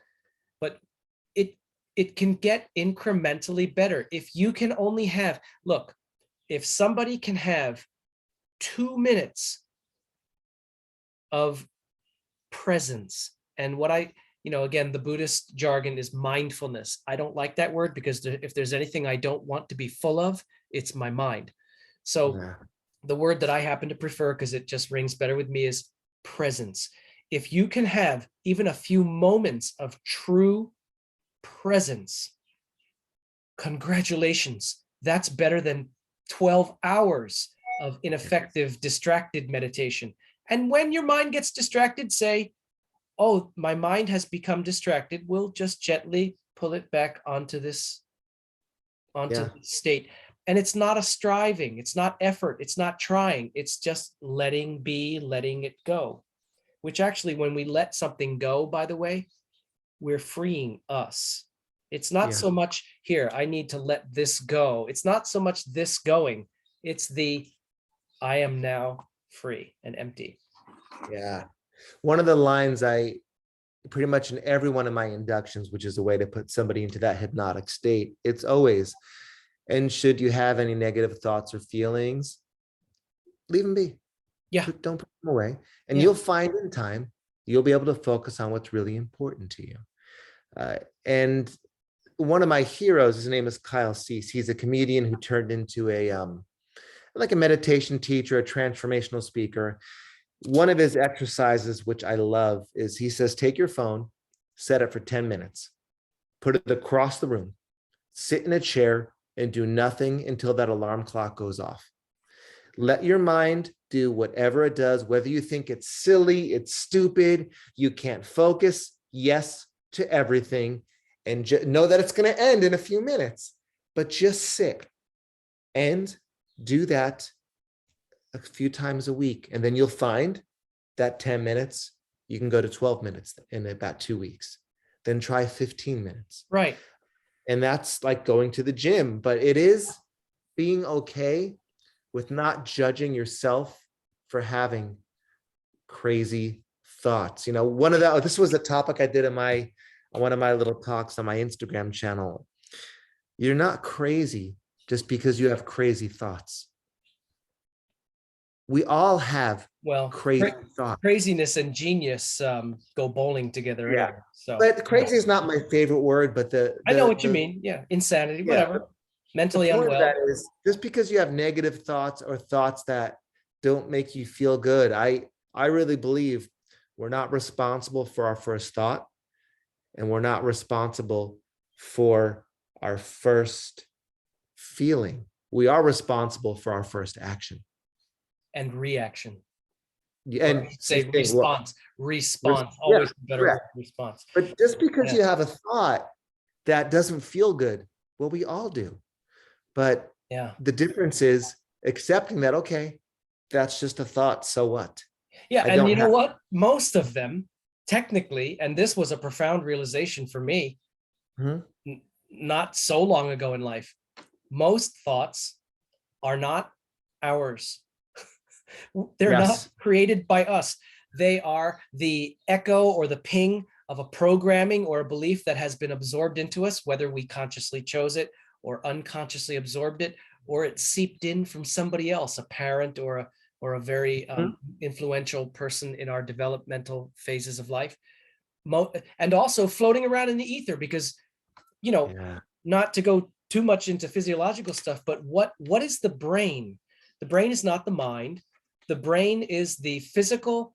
it it can get incrementally better if you can only have, look, if somebody can have 2 minutes of presence. And what again, the Buddhist jargon is mindfulness. I don't like that word because if there's anything I don't want to be full of, it's my mind. So Yeah. the word that I happen to prefer, because it just rings better with me, is presence. If you can have even a few moments of true presence, congratulations. That's better than 12 hours of ineffective, distracted meditation. And when your mind gets distracted, say, oh, my mind has become distracted. We'll just gently pull it back onto this Yeah. state. And it's not a striving, it's not effort, it's not trying, it's just letting be, letting it go. Which actually, when we let something go, by the way, we're freeing us. It's not Yeah. so much here, I need to let this go. It's not so much this going, it's the I am now free and empty. Yeah. One of the lines I pretty much in every one of my inductions, which is a way to put somebody into that hypnotic state, it's always, and should you have any negative thoughts or feelings, leave them be. Yeah. Don't put them away. And Yeah. you'll find in time, you'll be able to focus on what's really important to you. And one of my heroes, his name is Kyle Cease. He's a comedian who turned into like a meditation teacher, a transformational speaker. One of his exercises, which I love, is he says, take your phone, set it for 10 minutes, put it across the room, sit in a chair, and do nothing until that alarm clock goes off. Let your mind do whatever it does, whether you think it's silly, it's stupid, you can't focus, yes to everything, and know that it's going to end in a few minutes, but just sit and do that a few times a week. And then you'll find that 10 minutes, you can go to 12 minutes in about 2 weeks. Then try 15 minutes. Right. And that's like going to the gym, but it is being okay with not judging yourself for having crazy thoughts. This was a topic I did in one of my little talks on my Instagram channel. You're not crazy just because you have crazy thoughts. We all have crazy thoughts. Craziness and genius go bowling together. Yeah. Anyway, so But crazy is not my favorite word, but I know what you mean. Yeah, insanity, yeah, whatever. the Mentally point of unwell. that is just because you have negative thoughts or thoughts that don't make you feel good, I really believe we're not responsible for our first thought. and we're not responsible for our first feeling. We are responsible for our first action and reaction. Or I and should say same thing. Well, response, yeah, always a better word, correct. response. But just because Yeah, you have a thought that doesn't feel good, well, we all do. But yeah, the difference is accepting that, okay, that's just a thought. So what? yeah. I And don't you know have. what? Most of them, technically, and this was a profound realization for me Mhm. not so long ago in life, most thoughts are not ours. They're not Yes. created by us. They are the echo or the ping of a programming or a belief that has been absorbed into us, whether we consciously chose it or unconsciously absorbed it, or it seeped in from somebody else, a parent or a very Mhm. influential person in our developmental phases of life. And also floating around in the ether, because, you know, Yeah. not to go too much into physiological stuff, but what is the brain? The brain is not the mind. The brain is the physical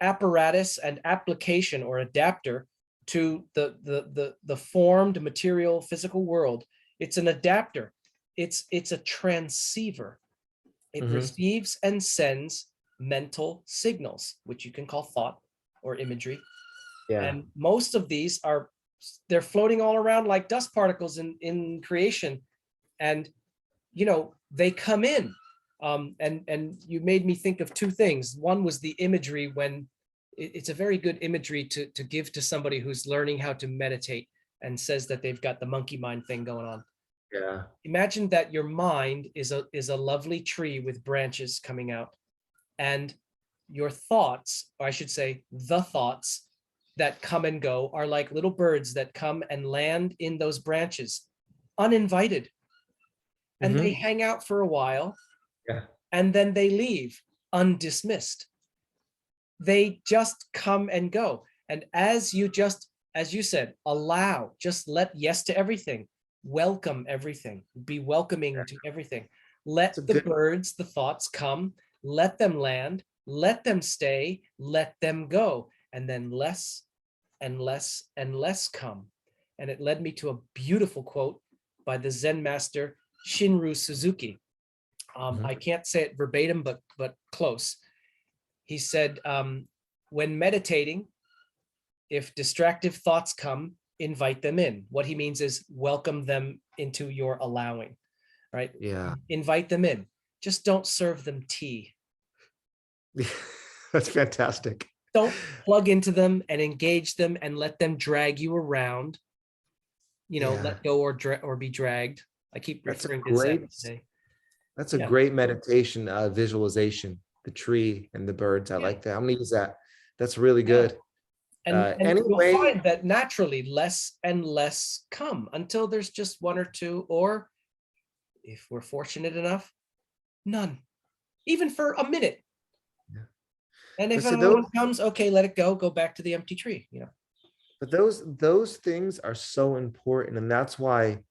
apparatus and application or adapter to the formed material physical world. It's an adapter. It's a transceiver. It Hmm. receives and sends mental signals, which you can call thought or imagery. Yeah. And most of these are, they're floating all around like dust particles in creation. And they come in. And you made me think of two things. One was the imagery, when it's a very good imagery to give to somebody who's learning how to meditate and says that they've got the monkey mind thing going on. Yeah. Imagine that your mind is a lovely tree with branches coming out, and your thoughts, or I should say the thoughts that come and go, are like little birds that come and land in those branches uninvited, and they Hmm. hang out for a while, Yeah. and then they leave undismissed. They just come and go. And as you said, allow, just let yes to everything, welcome everything, be welcoming to everything. It's Let a the good. birds, the thoughts come, let them land, let them stay, let them go. And then less and less and less come. And it led me to a beautiful quote by the Zen master Shinru Suzuki. Mhm. I can't say it verbatim, but close. He said, when meditating, if distractive thoughts come, invite them in. What he means is welcome them into your allowing, right? Yeah. Invite them in. Just don't serve them tea. That's fantastic. Don't plug into them and engage them and let them drag you around. Yeah. Let go or be dragged. I keep That's a referring to Zen great, today. that's a Yeah. great meditation, visualization, the tree and the birds. I Yeah. like that. I'm gonna use that. That's really Yeah. good. And you'll Anyway, find that naturally less and less come until there's just one or two, or if we're fortunate enough, none, even for a minute. yeah. And if But see another those, one comes, okay, let it go back to the empty tree. but those things are so important, and that's why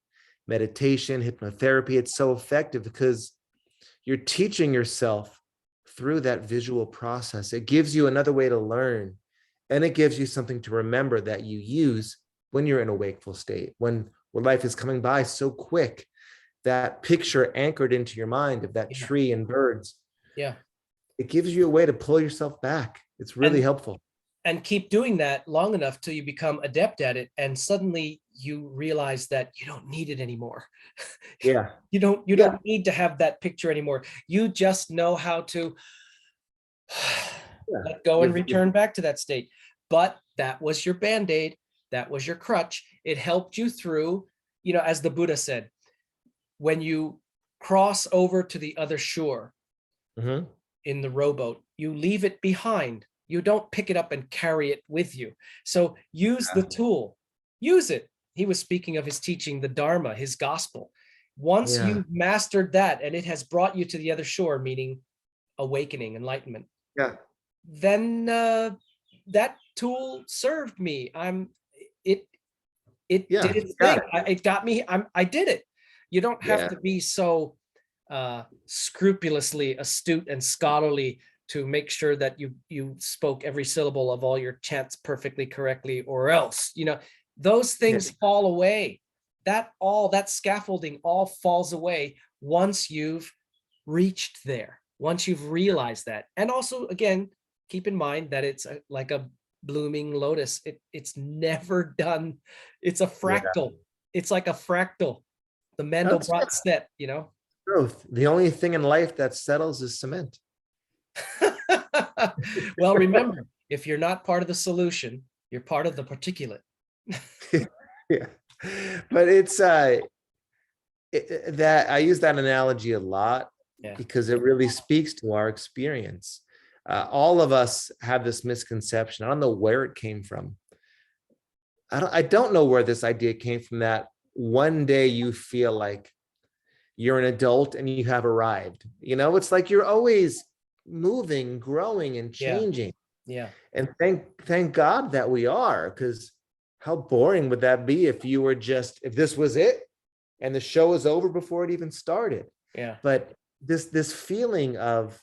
meditation, hypnotherapy, it's so effective because you're teaching yourself through that visual process. It gives you another way to learn, and it gives you something to remember that you use when you're in a wakeful state, when life is coming by so quick. That picture anchored into your mind of that Yeah. tree and birds, Yeah. it gives you a way to pull yourself back. It's really And helpful. and keep doing that long enough till you become adept at it. And suddenly you realize that you don't need it anymore. Yeah. You Yeah. don't need to have that picture anymore. You just know how to Yeah. let go and You've, return back to that state. But that was your band-aid, that was your crutch. It helped you through, as the Buddha said, when you cross over to the other shore mhm. in the rowboat, you leave it behind. You don't pick it up and carry it with you. So use the tool, use it. He was speaking of his teaching, the Dharma, his gospel. Once Yeah. you've mastered that and it has brought you to the other shore, meaning awakening, enlightenment, Yeah. then that tool served me. It it Yeah. did You its got thing. it. It got me. I did it. You don't have Yeah. to be so scrupulously astute and scholarly to make sure that you spoke every syllable of all your chants perfectly correctly, or else, those things fall away. That scaffolding all falls away once you've reached there, once you've realized that. And also, again, keep in mind that it's like a blooming lotus. It's never done. It's a fractal. It's like a fractal, the Mandelbrot step, Growth. The only thing in life that settles is cement. Well, remember, if you're not part of the solution, you're part of the particulate. Yeah, but it's that I use that analogy a lot because it really speaks to our experience. All of us have this misconception. I don't know where it came from. I don't know where this idea came from, that one day you feel like you're an adult and you have arrived. It's like you're always moving, growing, and changing. Yeah. And thank God that we are, because how boring would that be if this was it and the show was over before it even started. Yeah. But this feeling of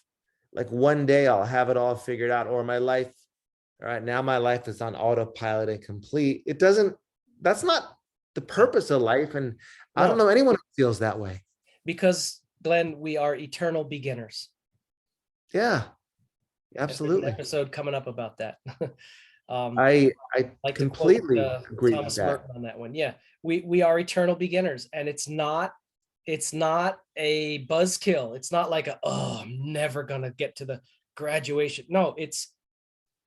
like one day I'll have it all figured out, or my life, all right, now my life is on autopilot and complete. That's not the purpose of life. And no. I don't know anyone who feels that way. Because, Glenn, we are eternal beginners. Yeah, absolutely. There's an episode coming up about that. I like completely agree Thomas with that. Merton on that one. Yeah, we are eternal beginners, and it's not a buzzkill. It's not like I'm never gonna get to the graduation. No, it's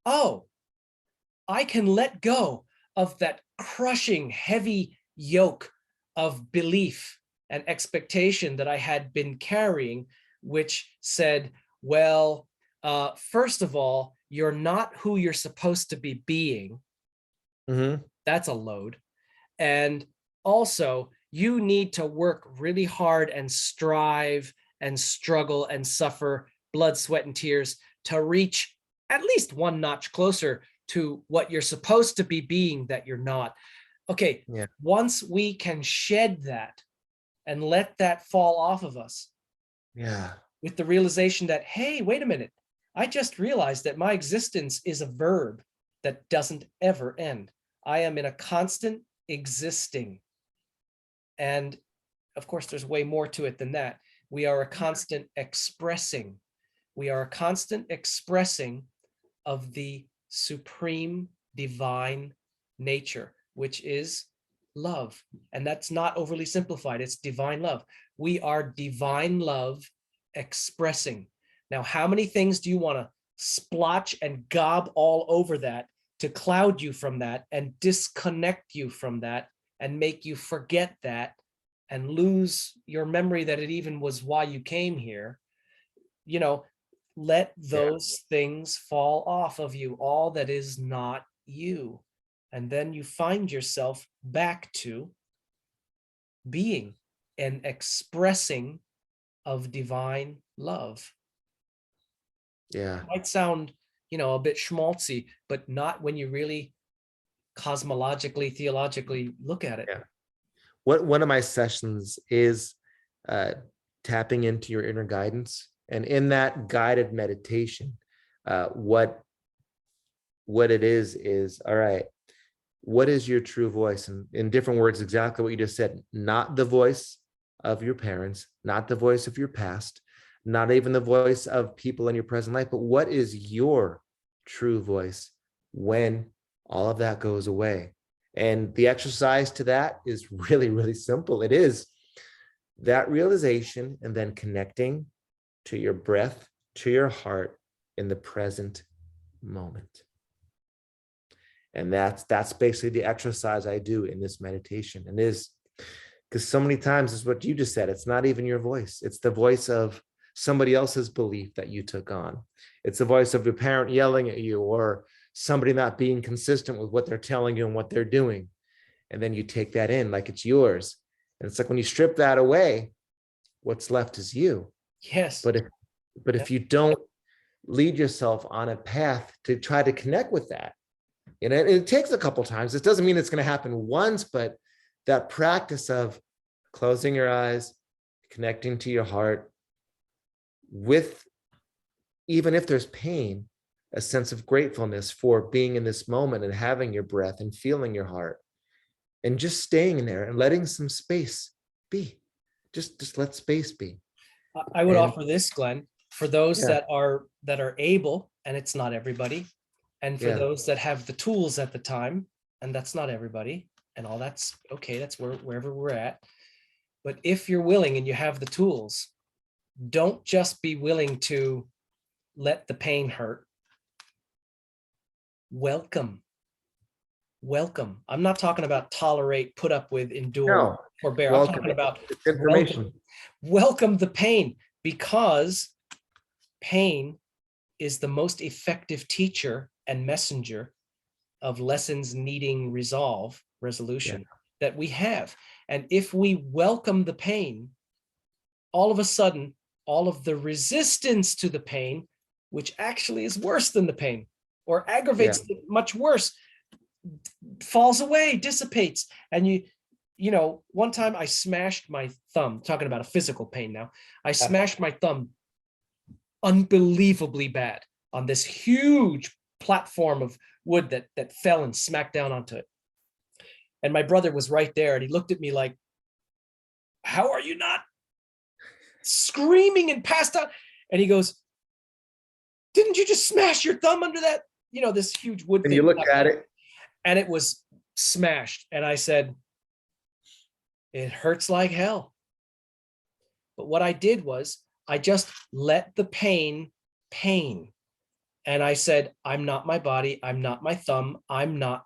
I can let go of that crushing, heavy yoke of belief and expectation that I had been carrying, which said, well, first of all, you're not who you're supposed to be being. Mm-hmm. That's a load. And also, you need to work really hard and strive and struggle and suffer blood, sweat, and tears to reach at least one notch closer to what you're supposed to be being that you're not. Okay, once we can shed that and let that fall off of us, with the realization that, hey, wait a minute, I just realized that my existence is a verb that doesn't ever end. I am in a constant existing. And of course, there's way more to it than that. We are a constant expressing. We are a constant expressing of the supreme divine nature, which is love. And that's not overly simplified. It's divine love. We are divine love expressing. Now, how many things do you want to splotch and gob all over that to cloud you from that and disconnect you from that and make you forget that and lose your memory that it even was why you came here? Let those things fall off of you, all that is not you. And then you find yourself back to being and expressing of divine love. Yeah. It might sound, a bit schmaltzy, but not when you really cosmologically, theologically look at it. Yeah. One of my sessions is tapping into your inner guidance. And in that guided meditation, what it is, all right, what is your true voice? And in different words, exactly what you just said, not the voice of your parents, not the voice of your past, not even the voice of people in your present life, but what is your true voice when all of that goes away? And the exercise to that is really, really simple. It is that realization and then connecting to your breath, to your heart in the present moment. And that's basically the exercise I do in this meditation. And is because so many times is what you just said. It's not even your voice. It's the voice of somebody else's belief that you took on. It's the voice of your parent yelling at you, or somebody not being consistent with what they're telling you and what they're doing. And then you take that in like it's yours. And it's like when you strip that away, what's left is you. Yes. But if you don't lead yourself on a path to try to connect with that, and it takes a couple times. It doesn't mean it's going to happen once, but that practice of closing your eyes, connecting to your heart with, even if there's pain, a sense of gratefulness for being in this moment and having your breath and feeling your heart and just staying in there and letting some space be. Just let space be. I would And offer this, Glenn, for those yeah, that are able, and it's not everybody, and for yeah, those that have the tools at the time, and that's not everybody, and all that's okay, that's wherever we're at. But if you're willing and you have the tools, don't just be willing to let the pain hurt. Welcome. Welcome. I'm not talking about tolerate, put up with, endure, no, forbear. I'm welcome talking it. about It's welcome. information. Welcome the pain, because pain is the most effective teacher and messenger of lessons needing Yeah, resolution that we have. And if we welcome the pain, all of a sudden, all of the resistance to the pain, which actually is worse than the pain or yeah, aggravates it much worse, falls away, dissipates. And one time I smashed my thumb, talking about a physical pain now. I smashed my thumb unbelievably bad on this huge platform of wood that fell and smacked down onto it. And my brother was right there, and he looked at me like, how are you not screaming and passed out? And he goes, didn't you just smash your thumb under that, this huge wood and thing? you look at it. And it was smashed. And I said, it hurts like hell. But what I did was I just let the pain. And I said, I'm not my body. I'm not my thumb. I'm not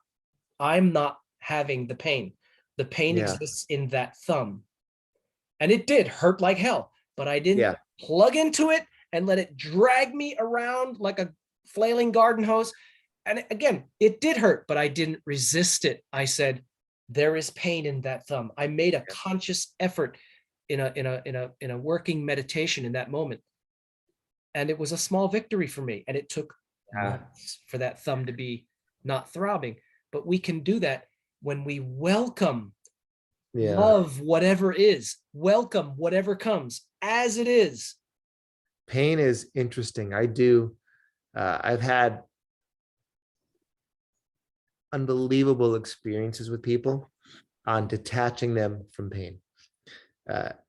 having the pain. The pain Yeah, exists in that thumb. And it did hurt like hell, but I didn't yeah, plug into it and let it drag me around like a flailing garden hose. And again, it did hurt, but I didn't resist it. I said, there is pain in that thumb. I made a conscious effort in a working meditation in that moment. And it was a small victory for me. And it took yeah, months for that thumb to be not throbbing. But we can do that when we welcome, yeah. love whatever is, welcome whatever comes as it is. Pain is interesting. I've had unbelievable experiences with people on detaching them from pain.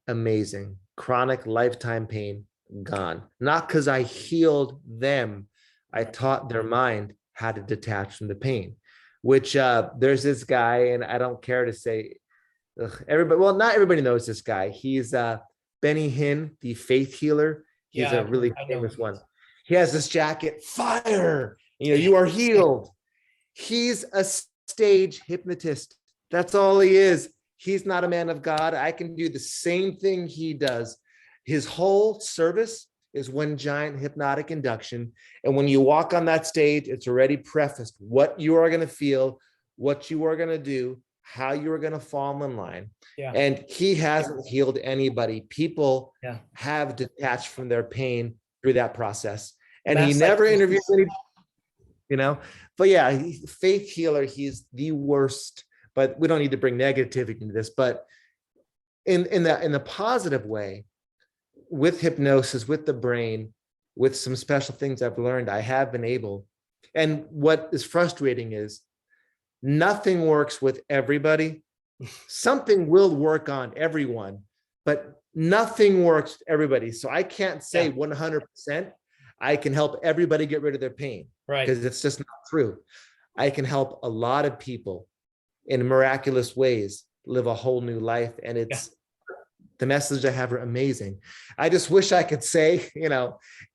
Amazing. Chronic lifetime pain gone. Not because I healed them, I taught their mind how to detach from the pain. Which there's this guy, and I don't care to say, everybody. Well, not everybody knows this guy. He's Benny Hinn, the faith healer. He's Yeah, a really I know. famous one. He has this jacket, fire. You are healed. He's a stage hypnotist. That's all he is. He's not a man of God. I can do the same thing he does. His whole service is one giant hypnotic induction. And when you walk on that stage, it's already prefaced what you are going to feel, what you are going to do, how you are going to fall in line. Yeah. And he hasn't healed anybody. People Yeah. have detached from their pain through that process. And he Mass never psychosis. interviews anybody, but yeah, faith healer, he's the worst. But we don't need to bring negativity into this. But in the positive way, with hypnosis, with the brain, with some special things I've learned, I have been able. And what is frustrating is nothing works with everybody. Something will work on everyone, but nothing works with everybody. So I can't say 100% I can help everybody get rid of their pain, Right. because it's just not true. I can help a lot of people in miraculous ways live a whole new life. And it's the message I have are amazing. I just wish I could say,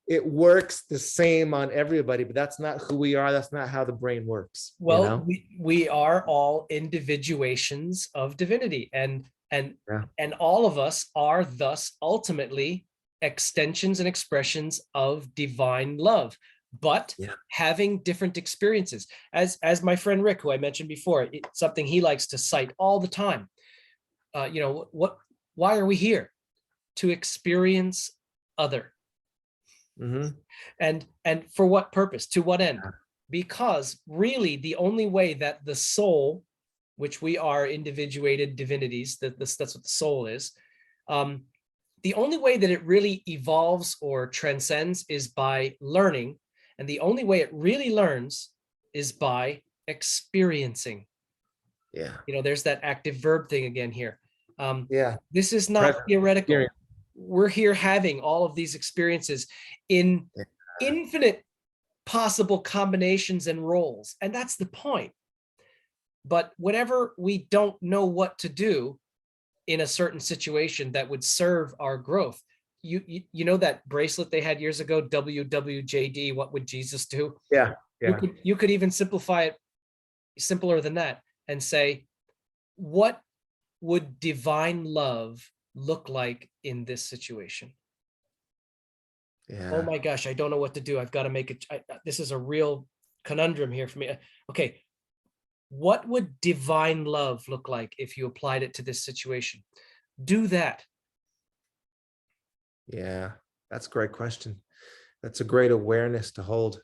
it works the same on everybody, but that's not who we are. That's not how the brain works. Well, we are all individuations of divinity, and all of us are thus ultimately extensions and expressions of divine love, but having different experiences. As my friend Rick, who I mentioned before, it's something he likes to cite all the time. Why are we here? To experience other. Mm-hmm. And for what purpose? To what end? Because really the only way that the soul, which we are individuated divinities, that's what the soul is, the only way that it really evolves or transcends is by learning. And the only way it really learns is by experiencing. Yeah. There's that active verb thing again here. Yeah. This is not Present theoretical. experience. We're here having all of these experiences in Yeah. infinite possible combinations and roles. And that's the point. But whenever we don't know what to do in a certain situation that would serve our growth, you know that bracelet they had years ago, WWJD, what would Jesus do? Yeah. You Yeah. could even simplify it simpler than that and say, what would divine love look like in this situation? Oh Yeah. my gosh, I don't know what to do. I've got to make it. This is a real conundrum here for me. Okay, what would divine love look like if you applied it to this situation? Do that. Yeah. That's a great question. That's a great awareness to hold,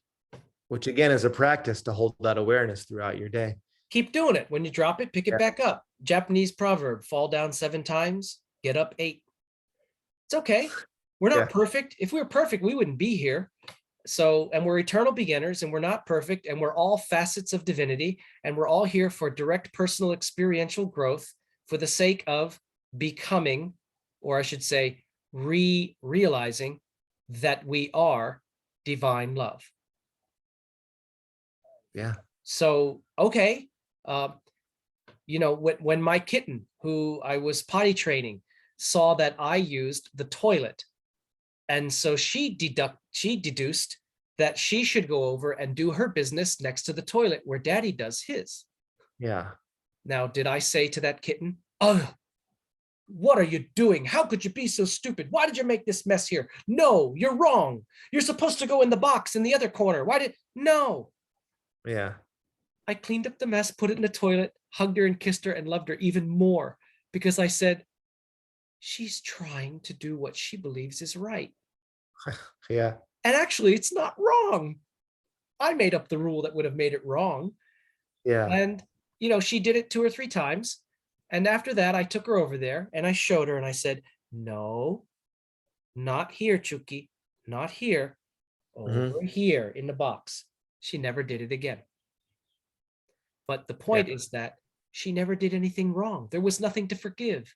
which again is a practice to hold that awareness throughout your day. Keep doing it. When you drop it, pick it Yeah. back up. Japanese proverb, fall down 7 times, get up 8. It's okay. We're not Yeah. perfect. If we were perfect, we wouldn't be here. So, and we're eternal beginners, and we're not perfect, and we're all facets of divinity, and we're all here for direct personal experiential growth for the sake of becoming, or I should say, realizing that we are divine love. Yeah. So, okay, when my kitten, who I was potty training, saw that I used the toilet, and so she deduced that she should go over and do her business next to the toilet where daddy does his. Yeah. Now, did I say to that kitten, oh, what are you doing? How could you be so stupid? Why did you make this mess here? No, you're wrong. You're supposed to go in the box in the other corner. No. Yeah. I cleaned up the mess, put it in the toilet, hugged her and kissed her and loved her even more because I said, she's trying to do what she believes is right. Yeah. And actually, it's not wrong. I made up the rule that would have made it wrong. Yeah. And, she did it 2 or 3 times. And after that, I took her over there and I showed her and I said, no, not here, Chucky, not here, over here in the box. She never did it again. But the Yeah. point is that she never did anything wrong. There was nothing to forgive.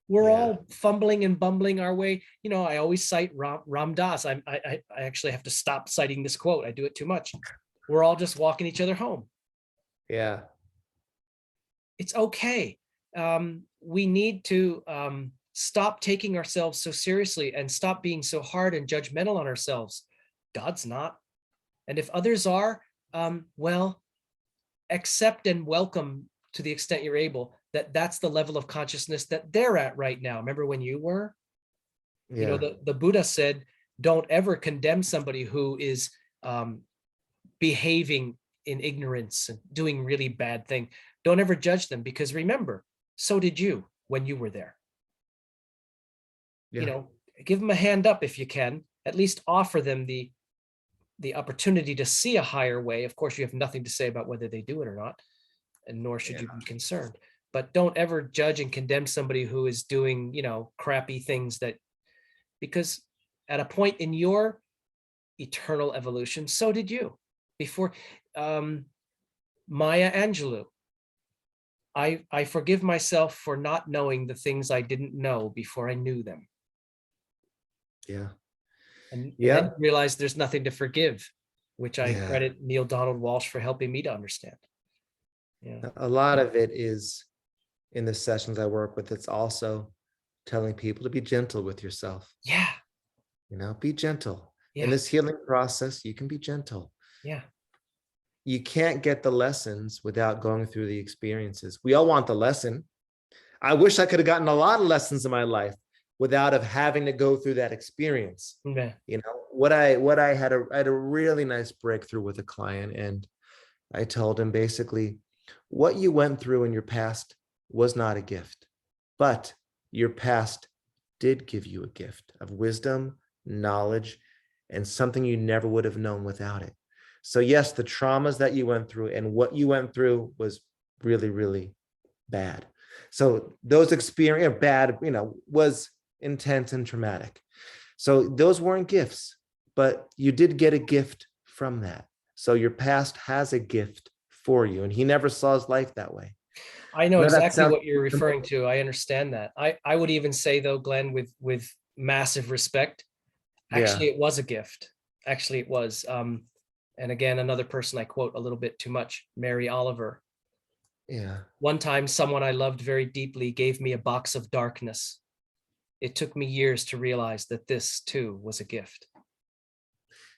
We're Yeah. all fumbling and bumbling our way. I always cite Ram Dass. I actually have to stop citing this quote. I do it too much. We're all just walking each other home. Yeah. It's okay. We need to stop taking ourselves so seriously and stop being so hard and judgmental on ourselves. God's not. And if others are, well, accept and welcome to the extent you're able that that's the level of consciousness that they're at right now. Remember when you were? Yeah. The Buddha said, don't ever condemn somebody who is behaving in ignorance and doing really bad thing. Don't ever judge them, because remember, so did you when you were there. Yeah. Give them a hand up if you can, at least offer them the opportunity to see a higher way. Of course, you have nothing to say about whether they do it or not, and nor should you be concerned. But don't ever judge and condemn somebody who is doing, crappy things, because at a point in your eternal evolution, so did you. Before Maya Angelou, I forgive myself for not knowing the things I didn't know before I knew them. Yeah. And Yeah. then realized there's nothing to forgive, which I Yeah. credit Neil Donald Walsh for helping me to understand. Yeah. A lot of it is in the sessions I work with. It's also telling people to be gentle with yourself. Yeah. Be gentle. Yeah. In this healing process, you can be gentle. Yeah. You can't get the lessons without going through the experiences. We all want the lesson. I wish I could have gotten a lot of lessons in my life without of having to go through that experience. Yeah. What I had a really nice breakthrough with a client, and I told him basically, what you went through in your past was not a gift, but your past did give you a gift of wisdom, knowledge, and something you never would have known without it. So yes, the traumas that you went through and what you went through was really, really bad. So those experience bad, was intense and traumatic. So those weren't gifts, but you did get a gift from that. So your past has a gift for you, and he never saw his life that way. I know Now that exactly sounds what you're referring to. I understand that. I would even say though, Glenn, with massive respect, yeah, actually it was a gift. Actually it was. And again, another person I quote a little bit too much, Mary Oliver. yeah, One time, someone I loved very deeply gave me a box of darkness. It took me years to realize that this too was a gift.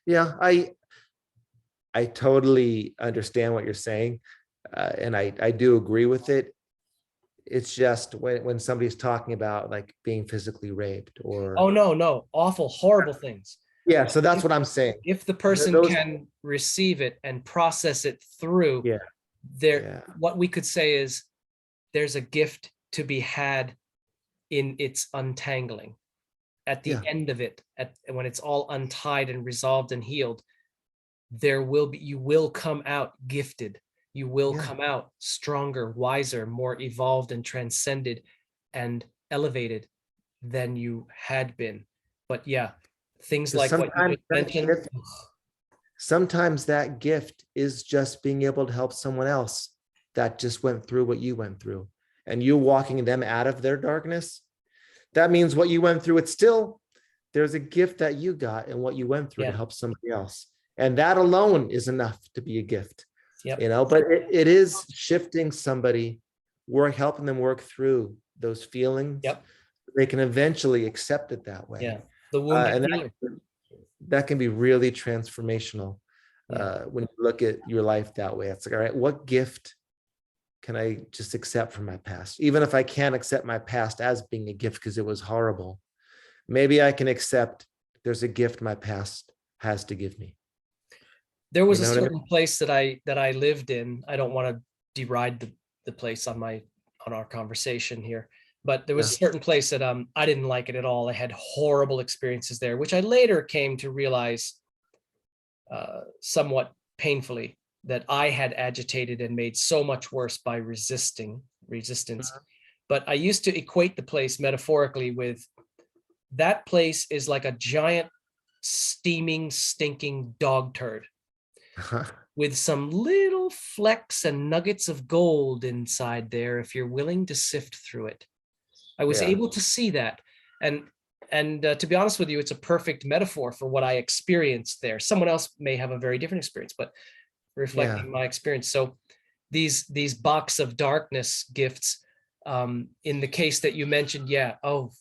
yeah. I totally understand what you're saying, and I do agree with it. It's just when somebody's talking about like being physically raped Oh or no, no, awful, horrible things. yeah, so that's If, what I'm saying. if the person Those can receive it and process it through, yeah, there, yeah, what we could say is there's a gift to be had in its untangling. At the yeah, end of it, when it's all untied and resolved and healed, there will be, you will come out gifted. You will yeah. come out stronger, wiser, more evolved and transcended and elevated than you had been. But yeah, things Because like what you just mentioned. sometimes that gift is just being able to help someone else that just went through what you went through, and you walking them out of their darkness. That means what you went through, it's still, there's a gift that you got and what you went through to Yeah. help somebody else. And that alone is enough to be a gift, Yep. but it is shifting somebody, helping them work through those feelings. Yep. They can eventually accept it that way. Yeah. The wounded And healer. that can be really transformational Yeah. when you look at your life that way. It's like, all right, what gift can I just accept from my past? Even if I can't accept my past as being a gift because it was horrible, maybe I can accept there's a gift my past has to give me. There You was a know what I mean? certain place that I lived in. I don't want to deride the place on our conversation here, but there was Yeah. a certain place that I didn't like it at all. I had horrible experiences there, which I later came to realize somewhat painfully that I had agitated and made so much worse by resistance. But I used to equate the place metaphorically with that place is like a giant steaming, stinking dog turd with some little flecks and nuggets of gold inside there if you're willing to sift through it. I was Yeah. able to see that. And to be honest with you, it's a perfect metaphor for what I experienced there. Someone else may have a very different experience, but Yeah. reflecting my experience. So these box of darkness gifts, in the case that you mentioned, yeah, oh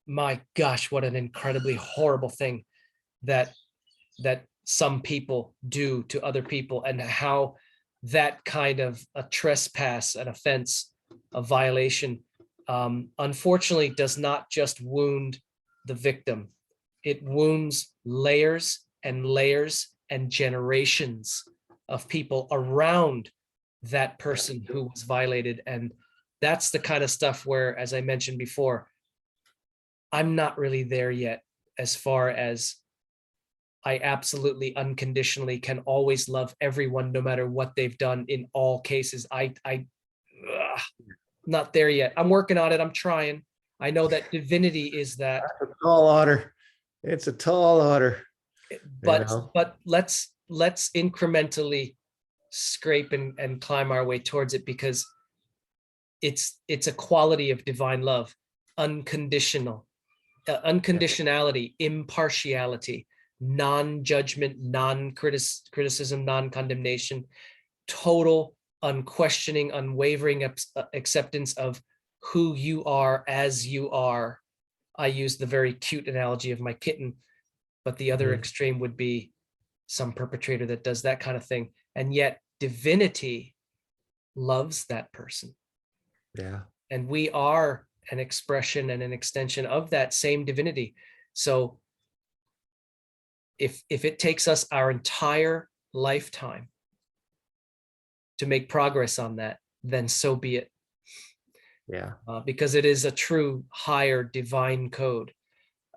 my gosh, what an incredibly horrible thing that some people do to other people, and how that kind of a trespass, an offense, a violation, unfortunately does not just wound the victim. It wounds layers and layers and generations of people around that person who was violated. And that's the kind of stuff where, as I mentioned before, I'm not really there yet, as far as I absolutely unconditionally can always love everyone no matter what they've done in all cases. Not there yet. I'm working on it. I'm trying. I know that divinity is that, That's a tall order. It's a tall order, you but know? let's incrementally scrape and climb our way towards it, because it's a quality of divine love, unconditional, unconditionality, impartiality, non-judgment, non-criticism, non-condemnation, total, unquestioning, unwavering acceptance of who you are as you are. I use the very cute analogy of my kitten, but the other Mhm. extreme would be some perpetrator that does that kind of thing. And yet divinity loves that person. Yeah. And we are an expression and an extension of that same divinity. So if it takes us our entire lifetime to make progress on that, then so be it. Yeah. Because it is a true higher divine code,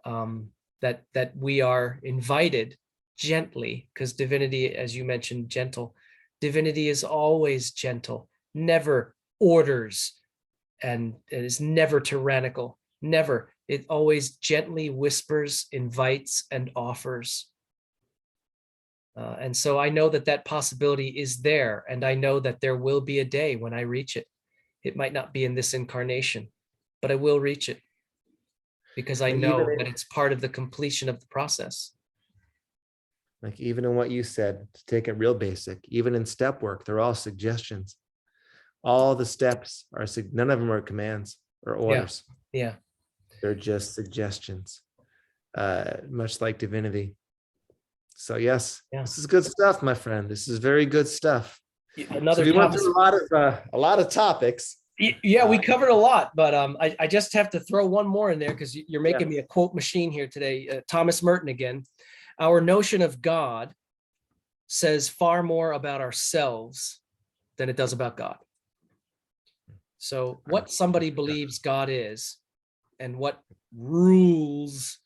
that we are invited gently, because divinity, as you mentioned, gentle. Divinity is always gentle, never orders, and it is never tyrannical, never. It always gently whispers, invites, and offers. And so I know that that possibility is there, and I know that there will be a day when I reach it. It might not be in this incarnation, but I will reach it because I But even know in, that it's part of the completion of the process. like even in what you said, to take it real basic, even in step work, they're all suggestions. All the steps are none of them are commands or Yeah, orders. yeah, They're just suggestions, much like divinity. So yes, yeah. this is good stuff, my friend. This is very good stuff. So Another we went Thomas. through a lot of topics. Yeah, we covered a lot, but I just have to throw one more in there because you're Yeah. making me a quote machine here today. Thomas Merton again. Our notion of God says far more about ourselves than it does about God. So what somebody believes God is and what rules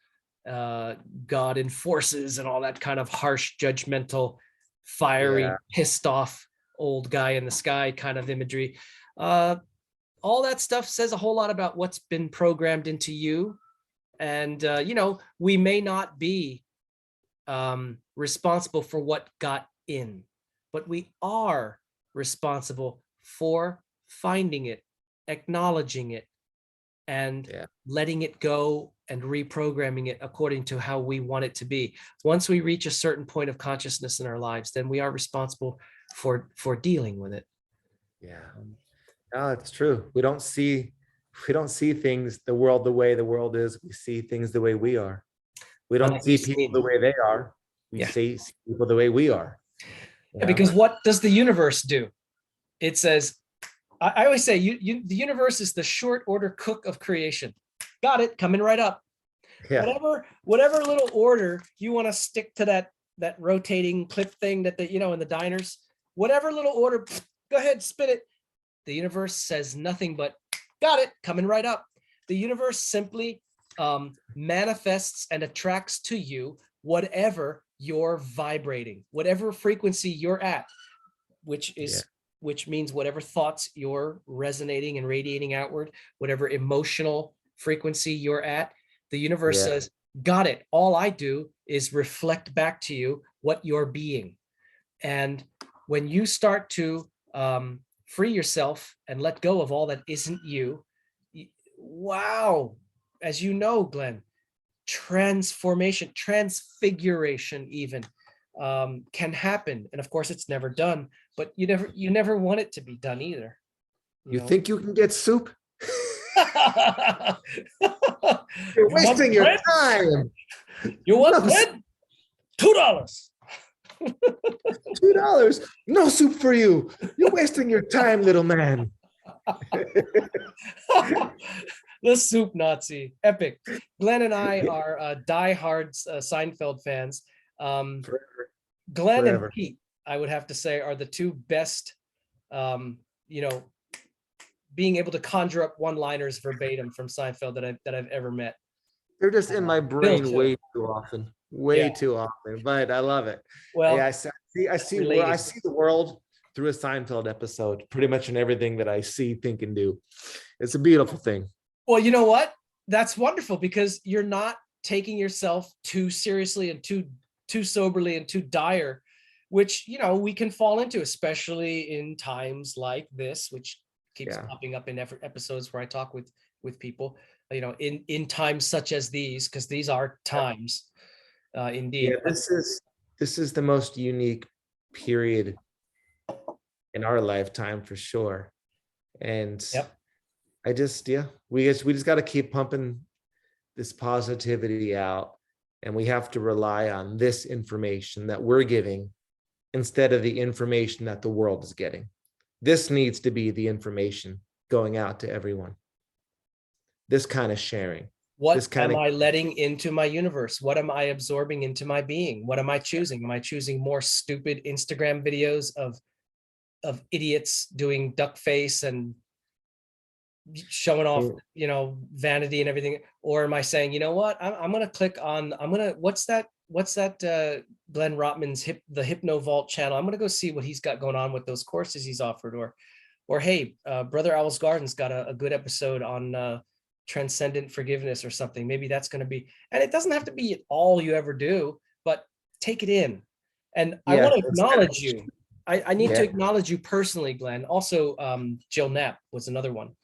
God enforces and all that kind of harsh, judgmental, fiery, Yeah. pissed off old guy in the sky kind of imagery. All that stuff says a whole lot about what's been programmed into you. And, we may not be responsible for what got in, but we are responsible for finding it, acknowledging it, and letting it go and reprogramming it according to how we want it to be. Once we reach a certain point of consciousness in our lives, then we are responsible for dealing with it. Yeah. No, it's true. We don't see things, the world the way the world is. We see things the way we are. We don't see people the way they are. We see people the way we are. Yeah, because what does the universe do? It says, I always say, the universe is the short order cook of creation. Got it, coming right up. Yeah. Whatever little order you want to stick to that rotating clip thing that in the diners, whatever little order, go ahead, spit it. The universe says nothing but, got it, coming right up. The universe simply manifests and attracts to you whatever you're vibrating, whatever frequency you're at, which means whatever thoughts you're resonating and radiating outward, whatever emotional frequency you're at. The universe says, got it. All I do is reflect back to you what you're being. And when you start to free yourself and let go of all that isn't you, wow, as you know, Glenn, transformation, transfiguration even can happen. And of course it's never done, but you never want it to be done either. You think you can get soup? You're You wasting your time. You want bread? $2. $2. No soup for you. You're wasting your time, little man. The soup Nazi, epic. Glenn and I are diehard Seinfeld fans. Forever. Glenn and Pete, I would have to say, are the two best, being able to conjure up one-liners verbatim from Seinfeld that I've ever met. They're just in my brain way too often, too often, but I love it. Well, I see the world through a Seinfeld episode, pretty much in everything that I see, think, and do. It's a beautiful thing. Well, you know what? That's wonderful because you're not taking yourself too seriously and too soberly and too dire, which, we can fall into, especially in times like this, which keeps popping up in episodes where I talk with people, in times such as these, because these are times, indeed. Yeah, this is the most unique period in our lifetime for sure. And I just, we just got to keep pumping this positivity out, and we have to rely on this information that we're giving instead of the information that the world is getting. This needs to be the information going out to everyone. This kind of sharing. What am I letting into my universe? What am I absorbing into my being? What am I choosing? Am I choosing more stupid Instagram videos of idiots doing duck face and showing off, vanity and everything? Or am I saying, you know what? I'm going to click on, what's that Glenn Rotman's the Hypno Vault channel. I'm going to go see what he's got going on with those courses he's offered, or hey, Brother Owl's Garden's got a good episode on transcendent forgiveness or something. Maybe that's going to be, and it doesn't have to be all you ever do, but take it in. And I Yeah. want to acknowledge you. I need to Yeah. acknowledge you personally, Glenn. Also, Jill Knapp was another one.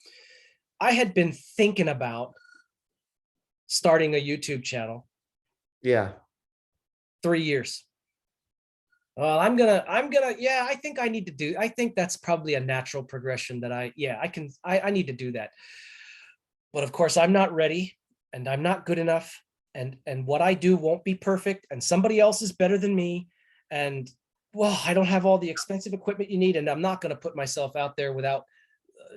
I had been thinking about starting a YouTube channel Yeah. 3 years. Well, yeah, I think I need to do, I think that's probably a natural progression that I need to do that. But of course, I'm not ready and I'm not good enough. And what I do won't be perfect. And somebody else is better than me. And well, I don't have all the expensive equipment you need. And I'm not going to put myself out there without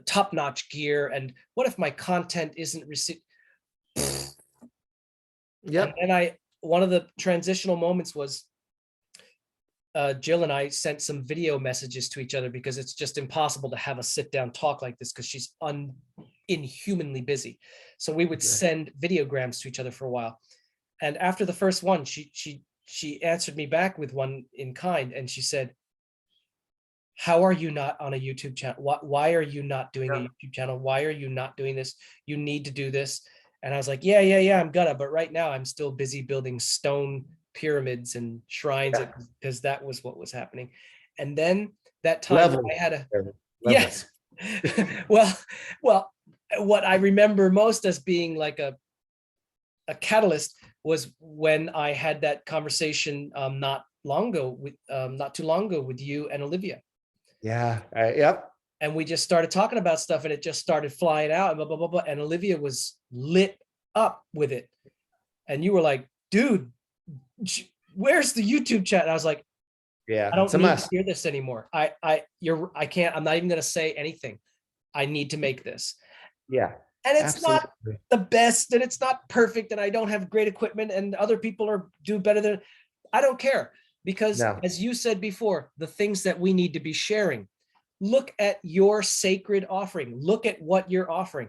top-notch gear. And what if my content isn't received? Yep. And one of the transitional moments was Jill and I sent some video messages to each other because it's just impossible to have a sit down talk like this because she's inhumanly busy. So we would send videograms to each other for a while. And after the first one, she answered me back with one in kind. And she said, how are you not on a YouTube channel? Why are you not doing a YouTube channel? Why are you not doing this? You need to do this. And I was like, yeah, I'm gonna, but right now I'm still busy building stone pyramids and shrines because that was what was happening. And then that time I had a, yes. well, what I remember most as being like a catalyst was when I had that conversation not too long ago with you and Olivia. Yeah. Yep. And we just started talking about stuff and it just started flying out and blah, blah, blah, blah. And Olivia was lit up with it. And you were like, dude, where's the YouTube chat? And I was like, yeah, I don't need to hear this anymore. I can't, I'm not even going to say anything. I need to make this. Yeah. And it's not the best and it's not perfect. And I don't have great equipment and other people do better than, I don't care. Because as you said before, the things that we need to be sharing, look at your sacred offering. Look at what you're offering.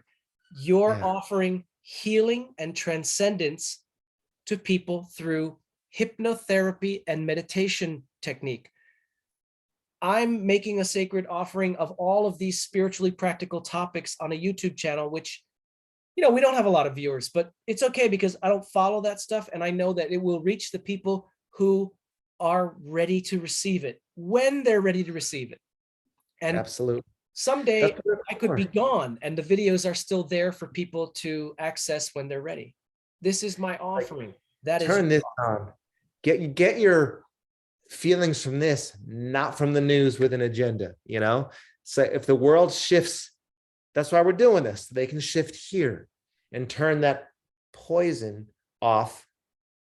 You're offering healing and transcendence to people through hypnotherapy and meditation technique. I'm making a sacred offering of all of these spiritually practical topics on a YouTube channel, which, we don't have a lot of viewers, but it's okay because I don't follow that stuff. And I know that it will reach the people who are ready to receive it when they're ready to receive it. And absolutely, someday I could be gone and the videos are still there for people to access when they're ready. This is my offering. That is turn this on. Get your feelings from this, not from the news with an agenda, So if the world shifts, that's why we're doing this. They can shift here and turn that poison off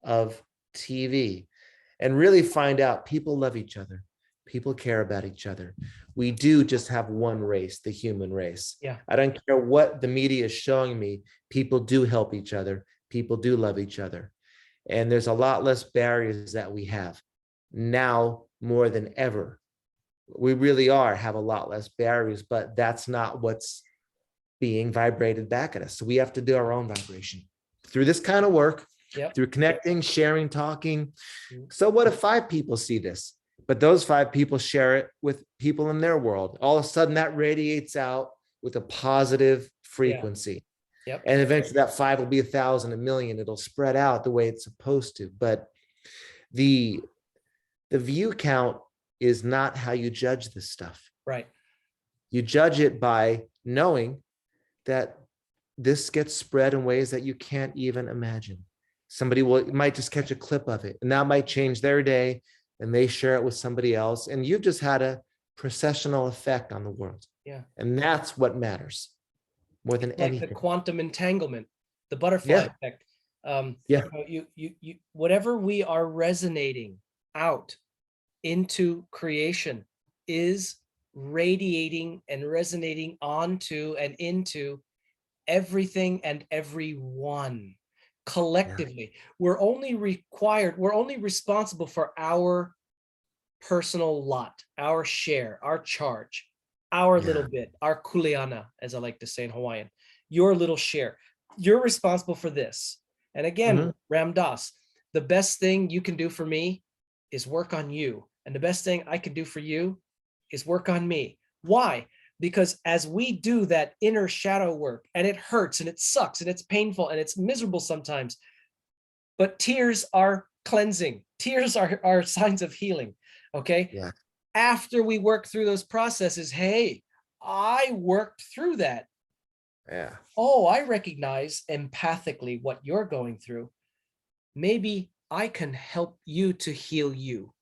of TV and really find out people love each other. People care about each other. We do just have one race, the human race. Yeah. I don't care what the media is showing me. People do help each other. People do love each other. And there's a lot less barriers that we have now more than ever. We really have a lot less barriers, but that's not what's being vibrated back at us. So we have to do our own vibration through this kind of work, through connecting, sharing, talking. So what if 5 people see this, but those 5 people share it with people in their world? All of a sudden that radiates out with a positive frequency. And eventually that 5 will be 1,000, 1,000,000. It'll spread out the way it's supposed to. But the view count is not how you judge this stuff. Right. You judge it by knowing that this gets spread in ways that you can't even imagine. Somebody might just catch a clip of it and that might change their day and they share it with somebody else. And you've just had a processional effect on the world. Yeah. And that's what matters more than anything. Like the quantum entanglement, the butterfly effect. You whatever we are resonating out into creation is radiating and resonating onto and into everything and everyone collectively. We're only responsible for our personal lot, our share, our charge, our little bit, our kuleana, as I like to say in Hawaiian, your little share. You're responsible for this. And again, Ram Dass, the best thing you can do for me is work on you. And the best thing I can do for you is work on me. Why? because as we do that inner shadow work, and it hurts and it sucks and it's painful and it's miserable sometimes, but tears are cleansing. Tears are signs of healing. Okay. Yeah. After we work through those processes, hey, I worked through that. Yeah. Oh, I recognize empathically what you're going through. Maybe I can help you to heal you.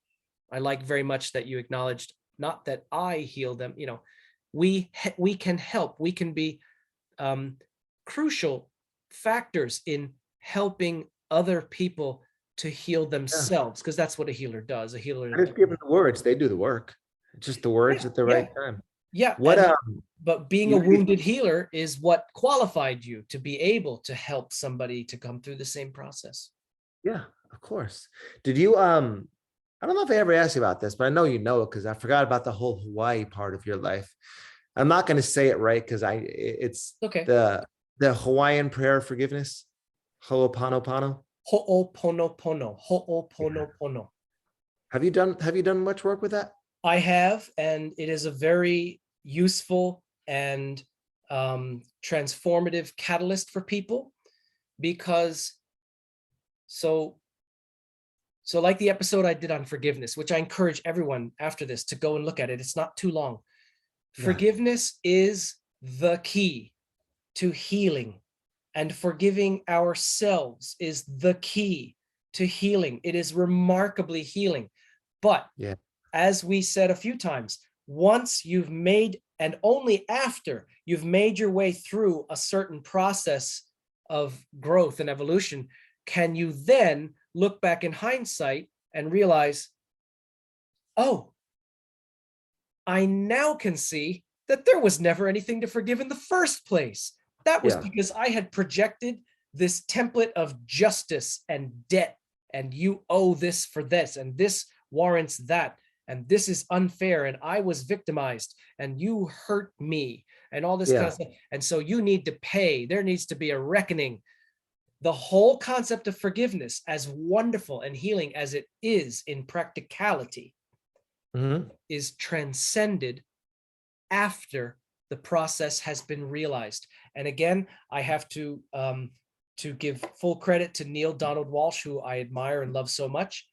I like very much that you acknowledged, not that I heal them. We can help. We can be crucial factors in helping other people to heal Yeah. themselves, because that's what a healer does. A healer, I just give them the words. They do the work. Just the words yeah, at the yeah, right time. yeah. What But being a you maybe, wounded healer is what qualified you to be able to help somebody to come through the same process. yeah, of course. Did you I don't know if I ever asked you about this, but I know you know it because I forgot about the whole Hawaii part of your life. I'm not going to say it right because it's Okay. the Hawaiian prayer of forgiveness. Ho'oponopono. Ho'oponopono. Yeah. Ho'oponopono. Have you done much work with that? I have, and it is a very useful and transformative catalyst for people, because so like the episode I did on forgiveness, which I encourage everyone after this to go and look at it. It's not too long. Yeah. Forgiveness is the key to healing, and forgiving ourselves is the key to healing. It is remarkably healing. But Yeah. as we said a few times, once you've made, and only after you've made your way through a certain process of growth and evolution, can you then look back in hindsight and realize, oh, I now can see that there was never anything to forgive in the first place. That was Yeah. because I had projected this template of justice and debt, and you owe this for this, and this warrants that, and this is unfair, and I was victimized, and you hurt me, and all this kind Yeah. of stuff. And so you need to pay. There needs to be a reckoning. The whole concept of forgiveness, as wonderful and healing as it is in practicality, Mhm. is transcended after the process has been realized. And again, I have to give full credit to Neil Donald Walsh, who I admire and love so much.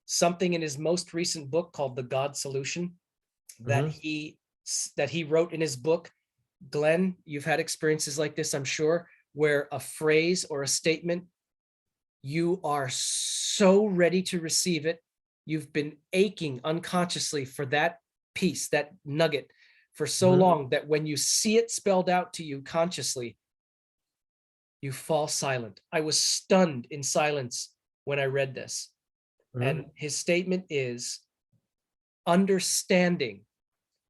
Something in his most recent book called The God Solution that Mhm. he wrote in his book. Glenn, you've had experiences like this, I'm sure, where a phrase or a statement, you are so ready to receive it. You've been aching unconsciously for that piece, that nugget, for so Mhm. long that when you see it spelled out to you consciously, you fall silent. I was stunned in silence when I read this. Mhm. And his statement is, understanding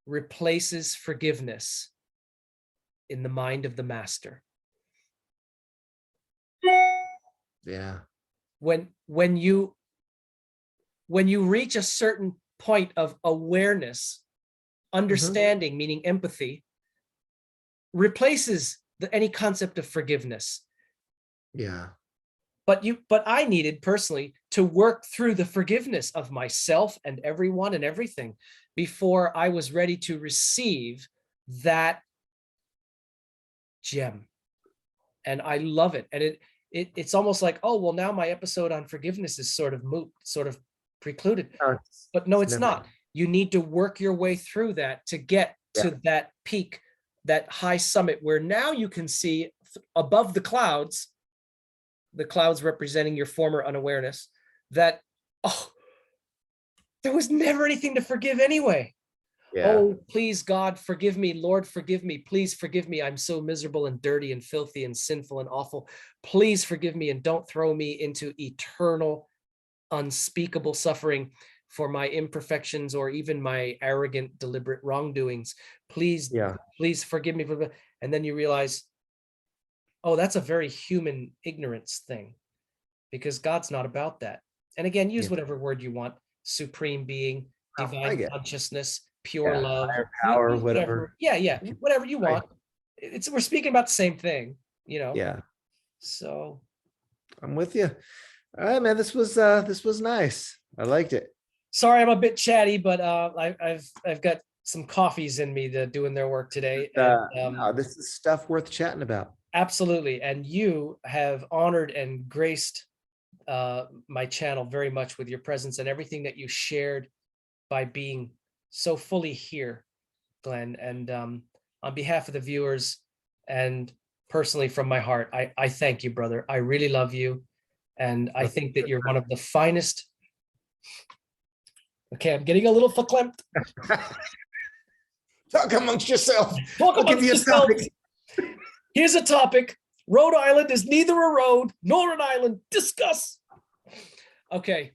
replaces forgiveness in the mind of the master. Yeah. When you reach a certain point of awareness, Mhm. understanding, meaning empathy, replaces any concept of forgiveness. Yeah. But I needed personally to work through the forgiveness of myself and everyone and everything before I was ready to receive that gem. And I love it. And it's almost like, oh, well, now my episode on forgiveness is sort of moot, sort of precluded. No, But no, it's it's never. not. You need to work your way through that to get Yeah. to that peak, that high summit where now you can see above the clouds representing your former unawareness, that, oh, there was never anything to forgive anyway. Yeah. Oh, please, God, forgive me. Lord, forgive me. Please forgive me. I'm so miserable and dirty and filthy and sinful and awful. Please forgive me and don't throw me into eternal, unspeakable suffering for my imperfections or even my arrogant, deliberate wrongdoings. Please, Yeah. please forgive me. And then you realize, oh, that's a very human ignorance thing, because God's not about that. And again, use Yeah. whatever word you want: supreme being, Oh, I divine get. consciousness, pure Yeah. love, Higher power, whatever. whatever. Yeah, yeah, whatever you I, want. We're speaking about the same thing, you know. yeah. So I'm with you. All right, man. This was nice. I liked it. sorry I'm a bit chatty, but I've got some coffees in me to doing their work today. And No, this is stuff worth chatting about. absolutely. And you have honored and graced my channel very much with your presence and everything that you shared by being so fully here, Glenn. And on behalf of the viewers and personally from my heart, I thank you, brother. I really love you. And I think that you're one of the finest. Okay, I'm getting a little verklempt. Talk amongst yourself. Talk I'll give amongst you a yourself. topic. Here's a topic. Rhode Island is neither a road nor an island. Discuss. Okay.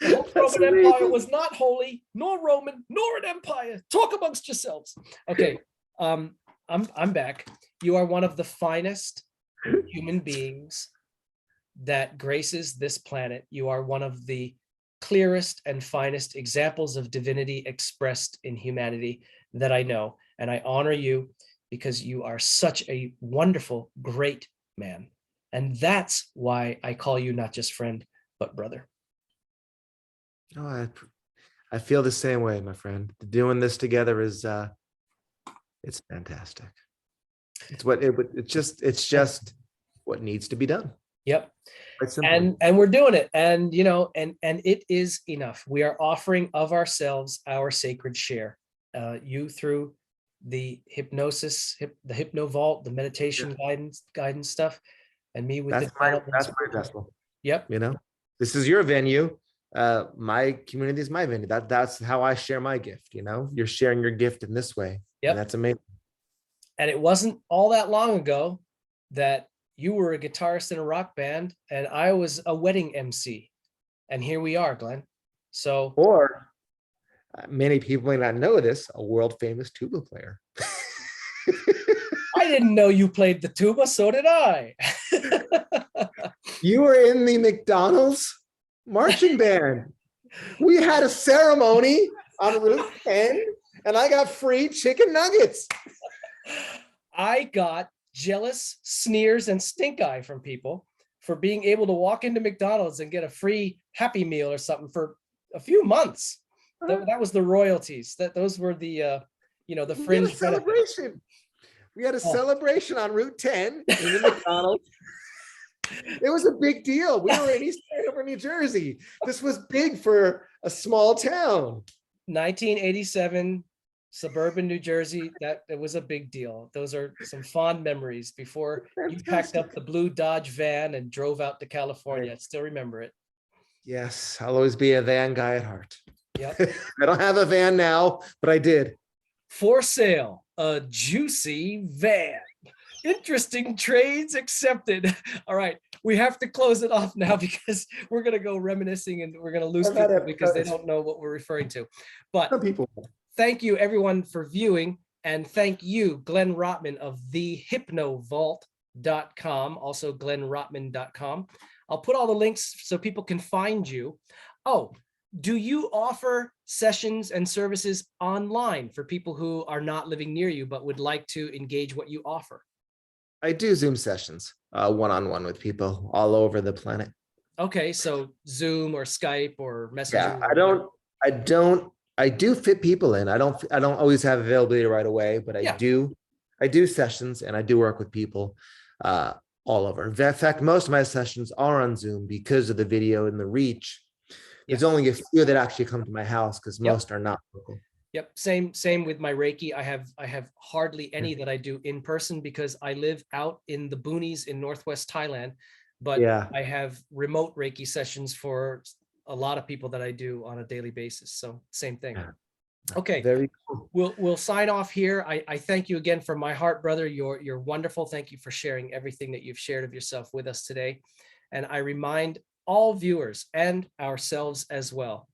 The Holy That's Roman Empire amazing. was not holy, nor Roman, nor an empire. Talk amongst yourselves. Okay. I'm back. You are one of the finest human beings that graces this planet. You are one of the clearest and finest examples of divinity expressed in humanity that I know. And I honor you because you are such a wonderful, great man. And that's why I call you not just friend, but brother. Oh, I feel the same way, my friend. Doing this together is it's fantastic. It's just what needs to be done. Yep. Quite simply. And we're doing it. And you know, and it is enough. We are offering of ourselves our sacred share. You through the hypnosis, the hypno vault, the meditation guidance stuff, and me with That's my vessel. Yep. You know, this is your venue. My community is my venue. That's how I share my gift. You know, you're sharing your gift in this way. Yep. And that's amazing. And it wasn't all that long ago that you were a guitarist in a rock band and I was a wedding MC. And here we are, Glenn. So, or many people may not know this, a world famous tuba player. I didn't know you played the tuba, so did I. You were in the McDonald's marching band. We had a ceremony on Route 10 and I got free chicken nuggets. I got jealous sneers and stink eye from people for being able to walk into McDonald's and get a free Happy Meal or something for a few months. That was the royalties. Those were the the fringe celebration. We had a celebration on Route 10 in the McDonald's. It was a big deal. We were in East Hanover, New Jersey. This was big for a small town. 1987, suburban New Jersey. That it was a big deal. Those are some fond memories before you packed up the blue Dodge van and drove out to California. I still remember it. Yes, I'll always be a van guy at heart. Yep. I don't have a van now, but I did. For sale, a juicy van. Interesting trades accepted. All right, we have to close it off now because we're going to go reminiscing and we're going to lose people because they don't know what we're referring to. But some people. Thank you everyone for viewing, and thank you, Glenn Rotman of thehypnovault.com, also glennrotman.com. I'll put all the links so people can find you. Oh, do you offer sessions and services online for people who are not living near you but would like to engage what you offer? I do Zoom sessions, one-on-one with people all over the planet. Okay, so Zoom or Skype or Messenger. Yeah, I do fit people in. I don't always have availability right away, but I do sessions and I do work with people all over. In fact, most of my sessions are on Zoom because of the video and the reach. There's only a few that actually come to my house because most are not local. Yep. Same with my Reiki. I have hardly any that I do in person because I live out in the boonies in Northwest Thailand, but I have remote Reiki sessions for a lot of people that I do on a daily basis. So same thing. Okay. Very cool. We'll sign off here. I thank you again from my heart, brother. You're wonderful. Thank you for sharing everything that you've shared of yourself with us today. And I remind all viewers and ourselves as well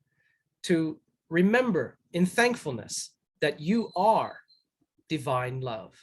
to remember in thankfulness that you are divine love.